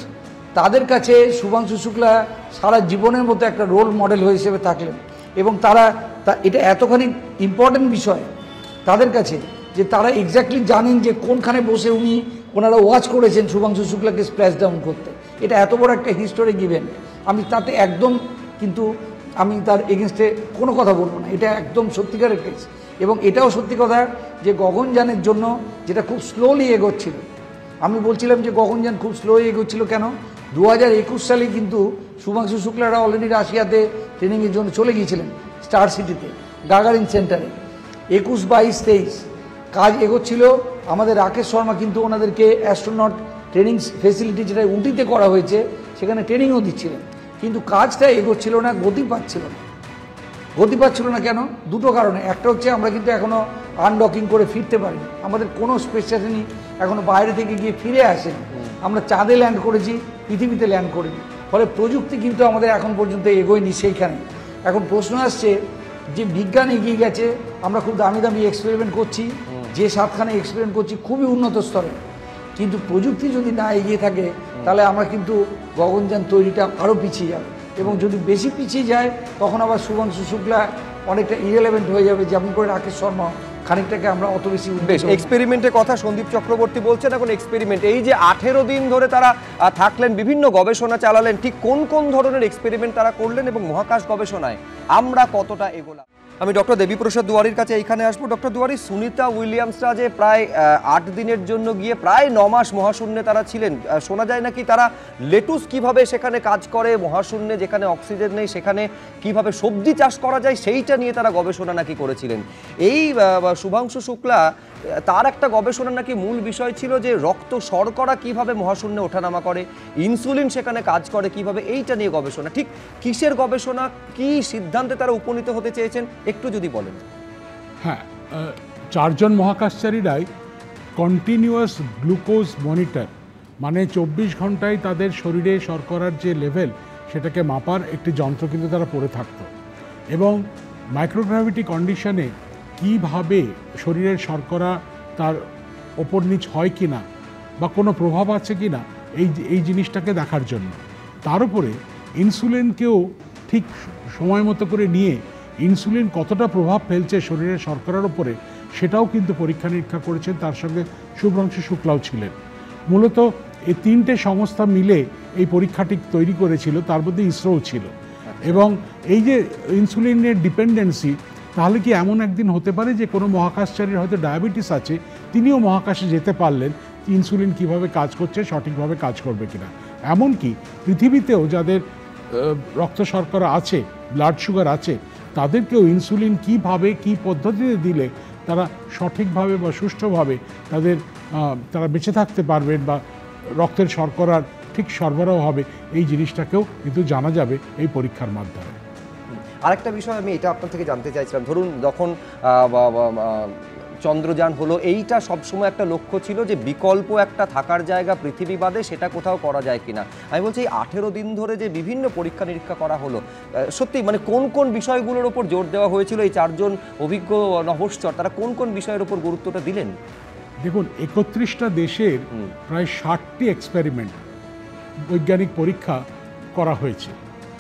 তাদের কাছে শুভাংশু শুক্লা সারা জীবনের মতো একটা রোল মডেল হয়ে হিসেবে থাকলেন। এবং তারা এটা এতখানি ইম্পর্টেন্ট বিষয় তাদের কাছে যে তারা এক্স্যাক্টলি জানেন যে কোনখানে বসে ওনারা ওয়াচ করেছেন শুভাংশু শুক্লাকে স্প্ল্যাশ ডাউন করতে। এটা এত বড় একটা হিস্টোরিক ইভেন্ট। আমি তাতে একদম কিন্তু আমি তার এগেনস্টে কোনো কথা বলবো না, এটা একদম সত্যিকারের কেস। এবং এটাও সত্যি কথা যে গগনযানের জন্য যেটা খুব স্লোলি এগোচ্ছিল, আমি বলছিলাম যে গগনযান খুব স্লো এগোচ্ছিল কেন, 2021 সালে কিন্তু শুভাংশু শুক্লারা অলরেডি রাশিয়াতে ট্রেনিংয়ের জন্য চলে গিয়েছিলেন স্টার সিটিতে গাগারিন সেন্টারে। 21, 22, 23 কাজ এগোচ্ছিল। আমাদের রাকেশ শর্মা কিন্তু ওনাদেরকে অ্যাস্ট্রোনট ট্রেনিং ফেসিলিটি যেটা উটিতে করা হয়েছে সেখানে ট্রেনিংও দিচ্ছিলেন, কিন্তু কাজটা এগোচ্ছিল না, গতি পাচ্ছিল না। গতি পাচ্ছিল না কেন? দুটো কারণে। একটা হচ্ছে আমরা কিন্তু এখনও আনডকিং করে ফিরতে পারিনি, আমাদের কোনো স্পেস স্টেশনই এখনও বাইরে থেকে গিয়ে ফিরে আসেনি। আমরা চাঁদে ল্যান্ড করেছি, পৃথিবীতে ল্যান্ড করিনি। ফলে প্রযুক্তি কিন্তু আমাদের এখন পর্যন্ত এগোয়নি সেইখানে। এখন প্রশ্ন আসছে যে বিজ্ঞান এগিয়ে গেছে, আমরা খুব দামি দামি এক্সপেরিমেন্ট করছি, যে 7খানে এক্সপেরিমেন্ট করছি খুবই উন্নত স্তরে, কিন্তু প্রযুক্তি যদি না এগিয়ে থাকে তাহলে আমরা কিন্তু গগনযান তৈরিটা আরও পিছিয়ে যাবে। এবং যদি বেশি পিছিয়ে যায় তখন আবার শুভাংশু শুক্লা অনেকটা ইরেলেভেন্ট হয়ে যাবে, যেমন করে রাকেশ শর্মা খানিকটাকে আমরা অত বেশি। এক্সপেরিমেন্টের কথা সন্দীপ চক্রবর্তী বলছেন, এখন এক্সপেরিমেন্ট এই যে 18 দিন ধরে তারা থাকলেন, বিভিন্ন গবেষণা চালালেন, ঠিক কোন কোন ধরনের এক্সপেরিমেন্ট তারা করলেন এবং মহাকাশ গবেষণায় আমরা কতটা এগোলাম। আমি ডক্টর দেবীপ্রসাদ দুয়ারির কাছে এইখানে আসবো। ডক্টর দুয়ারি, সুনিতা উইলিয়ামসরা যে প্রায় 8 দিনের জন্য গিয়ে প্রায় 9 মাস মহাশূন্যে তারা ছিলেন, শোনা যায় নাকি তারা লেটুস কিভাবে সেখানে কাজ করে, মহাশূন্যে যেখানে অক্সিজেন নেই সেখানে কিভাবে সবজি চাষ করা যায় সেইটা নিয়ে তারা গবেষণা নাকি করেছিলেন। এই শুভাংশু শুক্লা তার একটা গবেষণা নাকি মূল বিষয় ছিল যে রক্ত শর্করা কিভাবে মহাশূন্যে ওঠানামা করে, ইনসুলিন সেখানে কাজ করে কিভাবে, এইটা নিয়ে গবেষণা। ঠিক কিসের গবেষণা, কি সিদ্ধান্তে তারা উপনীত হতে চেয়েছেন একটু যদি বলেন। হ্যাঁ, 4 জন মহাকাশচারীরাই কন্টিনিউয়াস গ্লুকোজ মনিটর, মানে 24 ঘন্টায় তাদের শরীরে শর্করার যে লেভেল সেটাকে মাপার একটি যন্ত্র কিন্তু তারা পরে থাকতো। এবং মাইক্রোগ্র্যাভিটি কন্ডিশনে কিভাবে শরীরের শর্করা তার ওপর নিচ হয় কি না বা কোনো প্রভাব আছে কি না এই জিনিসটাকে দেখার জন্য। তার উপরে ইনসুলিনকেও ঠিক সময় মতো করে নিয়ে ইনসুলিন কতটা প্রভাব ফেলছে শরীরের শর্করার উপরে সেটাও কিন্তু পরীক্ষা নিরীক্ষা করেছেন। তার সঙ্গে শুভ্রাংশু শুক্লাও ছিলেন। মূলত এই 3টে সংস্থা মিলে এই পরীক্ষাটি তৈরি করেছিল, তার মধ্যে ইসরোও ছিল। এবং এই যে ইনসুলিনের ডিপেন্ডেন্সি, তাহলে কি এমন একদিন হতে পারে যে কোনো মহাকাশচারীর হয়তো ডায়াবেটিস আছে, তিনিও মহাকাশে যেতে পারলেন, ইনসুলিন কিভাবে কাজ করছে, সঠিকভাবে কাজ করবে কিনা। এমনকি পৃথিবীতেও যাদের রক্ত শর্করা আছে, ব্লাড সুগার আছে, তাদেরকেও ইনসুলিন কিভাবে কি পদ্ধতিতে দিলে তারা সঠিকভাবে বা সুষ্ঠুভাবে তারা বেঁচে থাকতে পারবেন বা রক্তের শর্করার ঠিক সরবরাহ হবে এই জিনিসটাকেও কিন্তু জানা যাবে এই পরীক্ষার মাধ্যমে। আরেকটা বিষয় আমি এটা আপনার থেকে জানতে চাইছিলাম, ধরুন যখন চন্দ্রযান হলো, এইটা সবসময় একটা লক্ষ্য ছিল যে বিকল্প একটা থাকার জায়গা পৃথিবী বাদে সেটা কোথাও করা যায় কিনা। আমি বলছি এই 18 দিন ধরে যে বিভিন্ন পরীক্ষা নিরীক্ষা করা হলো, সত্যি মানে কোন কোন বিষয়গুলোর ওপর জোর দেওয়া হয়েছিল? এই 4 জন অভিজ্ঞ নভশ্চর তারা কোন কোন বিষয়ের ওপর গুরুত্বটা দিলেন? দেখুন, 31টা দেশের প্রায় 60টি এক্সপেরিমেন্ট বৈজ্ঞানিক পরীক্ষা করা হয়েছে।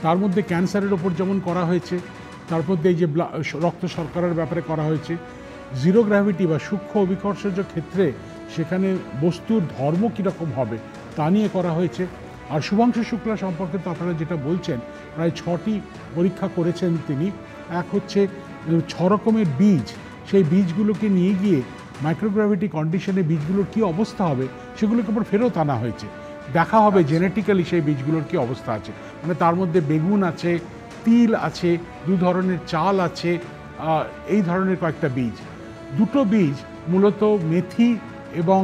তার মধ্যে ক্যান্সারের ওপর যেমন করা হয়েছে, তার মধ্যে এই যে রক্ত শর্করার ব্যাপারে করা হয়েছে, জিরো গ্র্যাভিটি বা সূক্ষ্ম অভিকর্ষজ ক্ষেত্রে সেখানে বস্তুর ধর্ম কীরকম হবে তা নিয়ে করা হয়েছে। আর শুভাংশু শুক্লা সম্পর্কে তো আপনারা যেটা বলছেন, প্রায় 6টি পরীক্ষা করেছেন তিনি। এক হচ্ছে 6 রকমের বীজ, সেই বীজগুলোকে নিয়ে গিয়ে মাইক্রোগ্র্যাভিটি কন্ডিশনে বীজগুলোর কী অবস্থা হবে সেগুলোকে আবার ফেরত আনা হয়েছে, দেখা হবে জেনেটিক্যালি সেই বীজগুলোর কী অবস্থা আছে। মানে তার মধ্যে বেগুন আছে, তিল আছে, 2 ধরনের চাল আছে, এই ধরনের কয়েকটা বীজ। 2টো বীজ মূলত মেথি এবং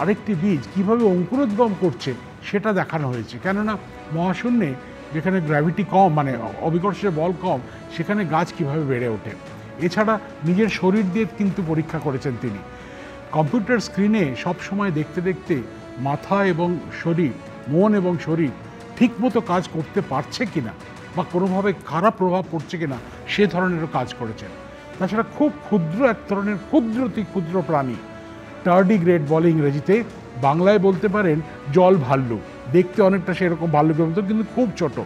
আরেকটি বীজ কিভাবে অঙ্কুরোদ্গম করছে সেটা দেখানো হয়েছে। কেননা মহাশূন্যে যেখানে গ্র্যাভিটি কম, মানে অভিকর্ষের বল কম, সেখানে গাছ কিভাবে বেড়ে ওঠে। এছাড়া নিজের শরীর দিয়ে কিন্তু পরীক্ষা করেছেন তিনি। কম্পিউটার স্ক্রিনে সব সময় দেখতে দেখতে মাথা এবং শরীর, মন এবং শরীর ঠিকমতো কাজ করতে পারছে কিনা বা কোনোভাবে খারাপ প্রভাব পড়ছে কিনা সে ধরনেরও কাজ করেছেন। তাছাড়া খুব ক্ষুদ্র এক ধরনের ক্ষুদ্র প্রাণী, টার্ডিগ্রেড বলে ইংরেজিতে, বাংলায় বলতে পারেন জল ভাল্লুক, দেখতে অনেকটা সেরকম ভাল্লুকের মতো কিন্তু খুব ছোট।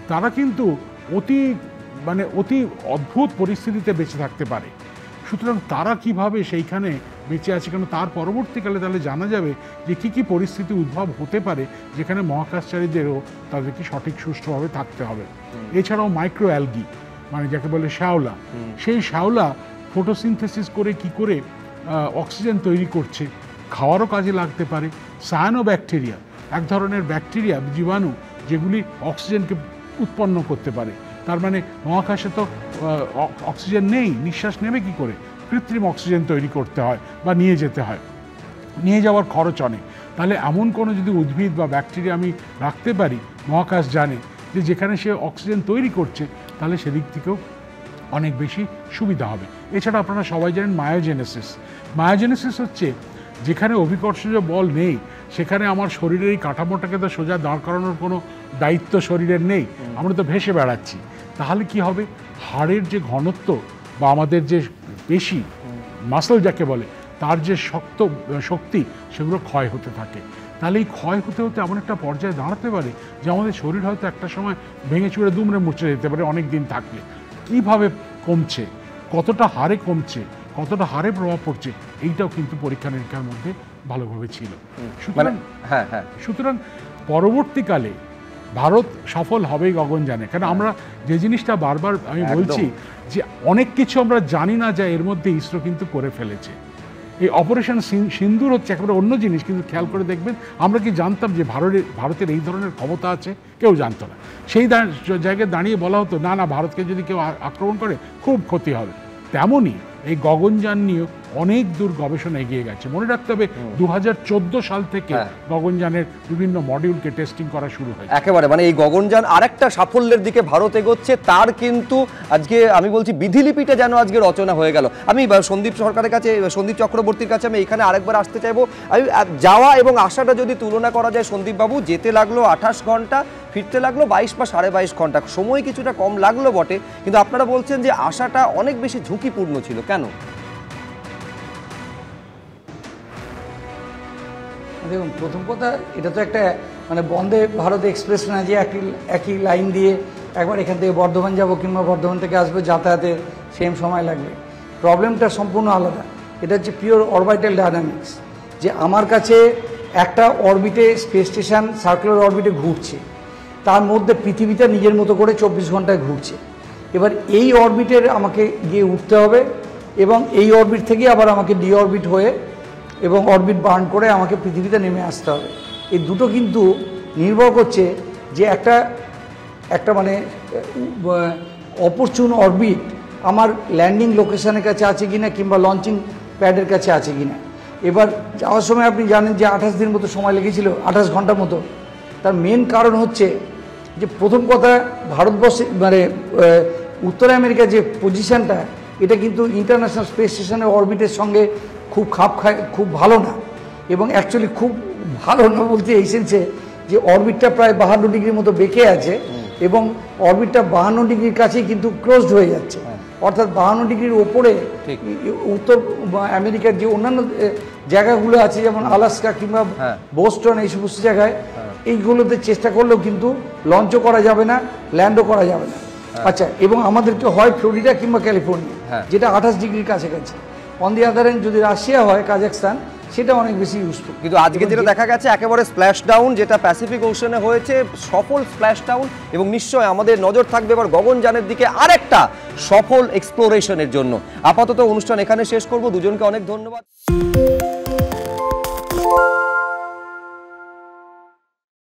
তারা কিন্তু অতি অদ্ভুত পরিস্থিতিতে বেঁচে থাকতে পারে। সুতরাং তারা কিভাবে সেইখানে বেঁচে আছে, কেন তার পরবর্তীকালে তাহলে জানা যাবে যে কী কী পরিস্থিতি উদ্ভব হতে পারে যেখানে মহাকাশচারীদেরও তাদেরকে সঠিক সুষ্ঠুভাবে থাকতে হবে। এছাড়াও মাইক্রো অ্যালগি, মানে যাকে বলে শ্যাওলা, সেই শ্যাওলা ফটোসিনথেসিস করে কি করে অক্সিজেন তৈরি করছে, খাওয়ারও কাজে লাগতে পারে। সায়ানোব্যাকটেরিয়া, এক ধরনের ব্যাকটেরিয়া, জীবাণু, যেগুলি অক্সিজেনকে উৎপন্ন করতে পারে। তার মানে মহাকাশে তো অক্সিজেন নেই, নিঃশ্বাস নেবে কি করে? কৃত্রিম অক্সিজেন তৈরি করতে হয় বা নিয়ে যেতে হয়, নিয়ে যাওয়ার খরচ অনেক। তাহলে এমন কোনো যদি উদ্ভিদ বা ব্যাকটেরিয়া আমি রাখতে পারি মহাকাশ জানে যে যেখানে সে অক্সিজেন তৈরি করছে, তাহলে সেদিক থেকেও অনেক বেশি সুবিধা হবে। এছাড়া আপনারা সবাই জানেন মায়োজেনেসিস হচ্ছে যেখানে অভিকর্ষজ বল নেই, সেখানে আমার শরীরের এই কাঠামোটাকে তো সোজা দাঁড় করানোর কোনো দায়িত্ব শরীরের নেই, আমরা তো ভেসে বেড়াচ্ছি। তাহলে কি হবে? হাড়ের যে ঘনত্ব বা আমাদের যে পেশি, মাসল যাকে বলে, তার যে শক্তি সেগুলো ক্ষয় হতে থাকে। তাহলে এই ক্ষয় হতে হতে এমন একটা পর্যায়ে দাঁড়াতে পারে যে আমাদের শরীর হয়তো একটা সময় ভেঙে চুড়ে দুমড়ে মুচড়ে যেতে পারে অনেক দিন থাকলে। কীভাবে কমছে, কতটা হারে কমছে, কতটা হারে প্রভাব পড়ছে, এইটাও কিন্তু পরীক্ষা নিরীক্ষার মধ্যে ভালোভাবে ছিল। সুতরাং পরবর্তীকালে ভারত সফল হবেই গগনযানে। কারণ আমরা যে জিনিসটা বারবার আমি বলছি যে অনেক কিছু আমরা জানি না, যা এর মধ্যে ইসরো কিন্তু করে ফেলেছে। এই অপারেশন সিন্দুর হচ্ছে একেবারে অন্য জিনিস, কিন্তু খেয়াল করে দেখবেন আমরা কি জানতাম যে ভারতের এই ধরনের ক্ষমতা আছে? কেউ জানতো না। সেই জায়গায় দাঁড়িয়ে বলা হতো না না, ভারতকে যদি কেউ আক্রমণ করে খুব ক্ষতি হবে। তেমনই এই গগনযান নিয়ে অনেক দূর গবেষণা এগিয়ে গেছে। মনে রাখতে হবে 2014 সাল থেকে গগনযানের বিভিন্ন মডিউলকে টেস্টিং করা শুরু হয়েছে। একেবারে মানে এই গগনযান আরেকটা সাফল্যের দিকে ভারত এগোচ্ছে, তার কিন্তু আজকে আমি বলছি বিধিলিপিটা যেন আজকে রচনা হয়ে গেল। আমি সন্দীপ চক্রবর্তীর কাছে আমি এখানে আরেকবার আসতে চাইবো। আমি যাওয়া এবং আসাটা যদি তুলনা করা যায়, সন্দীপ বাবু, যেতে লাগলো 28 ঘন্টা, ফিরতে লাগলো 22 বা 22.5 ঘন্টা। সময় কিছুটা কম লাগলো বটে, কিন্তু আপনারা বলছেন যে আসাটা অনেক বেশি ঝুঁকিপূর্ণ ছিল। কেন? দেখুন, প্রথম কথা, এটা তো একটা মানে বন্দে ভারত এক্সপ্রেস না যে একই লাইন দিয়ে একবার এখান থেকে বর্ধমান যাব কিংবা বর্ধমান থেকে আসবে, যাতায়াতে সেম সময় লাগবে। প্রবলেমটা সম্পূর্ণ আলাদা। এটা হচ্ছে পিওর অরবিটাল ডায়নামিক্স, যে আমার কাছে একটা অরবিটে স্পেস স্টেশন সার্কুলার অরবিটে ঘুরছে, তার মধ্যে পৃথিবীটা নিজের মতো করে 24 ঘন্টায় ঘুরছে। এবার এই অরবিটের আমাকে গিয়ে উঠতে হবে এবং এই অরবিট থেকে আবার আমাকে ডি অরবিট হয়ে এবং অরবিট বার্ন করে আমাকে পৃথিবীতে নেমে আসতে হবে। এই দুটো কিন্তু নির্ভর করছে যে একটা মানে অপরচুন অরবিট আমার ল্যান্ডিং লোকেশনের কাছে আছে কিনা কিংবা লঞ্চিং প্যাডের কাছে আছে কিনা। এবার যাওয়ার সময় আপনি জানেন যে 28 দিন মতো সময় লেগেছিল, 28 ঘন্টার মতো। তার মেন কারণ হচ্ছে যে প্রথম কথা ভারতবর্ষে মানে উত্তর আমেরিকার যে পজিশনটা এটা কিন্তু ইন্টারন্যাশনাল স্পেস স্টেশনের অরবিটের সঙ্গে খুব খাপ খায়, খুব ভালো না। এবং অ্যাকচুয়ালি খুব ভালো না বলতে এই সেন্সে যে অরবিটটা প্রায় 52 ডিগ্রির মতো বেঁকে আছে এবং অরবিটটা 52 ডিগ্রির কাছেই কিন্তু ক্লোজড হয়ে যাচ্ছে, অর্থাৎ 52 ডিগ্রির ওপরে উত্তর আমেরিকার যে অন্যান্য জায়গাগুলো আছে যেমন আলাস্কা কিংবা বোস্টন এই সমস্ত জায়গায় এইগুলোতে চেষ্টা করলেও কিন্তু লঞ্চও করা যাবে না, ল্যান্ডও করা যাবে না। আচ্ছা, এবং আমাদেরকে হয় ফ্লোরিডা কিংবা ক্যালিফোর্নিয়া যেটা 28 ডিগ্রির কাছাকাছি, অন দি আদার এন্ড যদি রাশিয়া হয় কাজাকস্তান সেটা অনেক বেশি ইউজফুল। কিন্তু আজকে যেটা দেখা গেছে একেবারে স্প্ল্যাশ ডাউন যেটা প্যাসিফিক ওশনে হয়েছে, সফল স্প্ল্যাশ ডাউন, এবং নিশ্চয় আমাদের নজর থাকবে এবার গগনযানের দিকে আরেকটা সফল এক্সপ্লোরেশনের জন্য। আপাতত অনুষ্ঠান এখানে শেষ করব, দুজনকে অনেক ধন্যবাদ।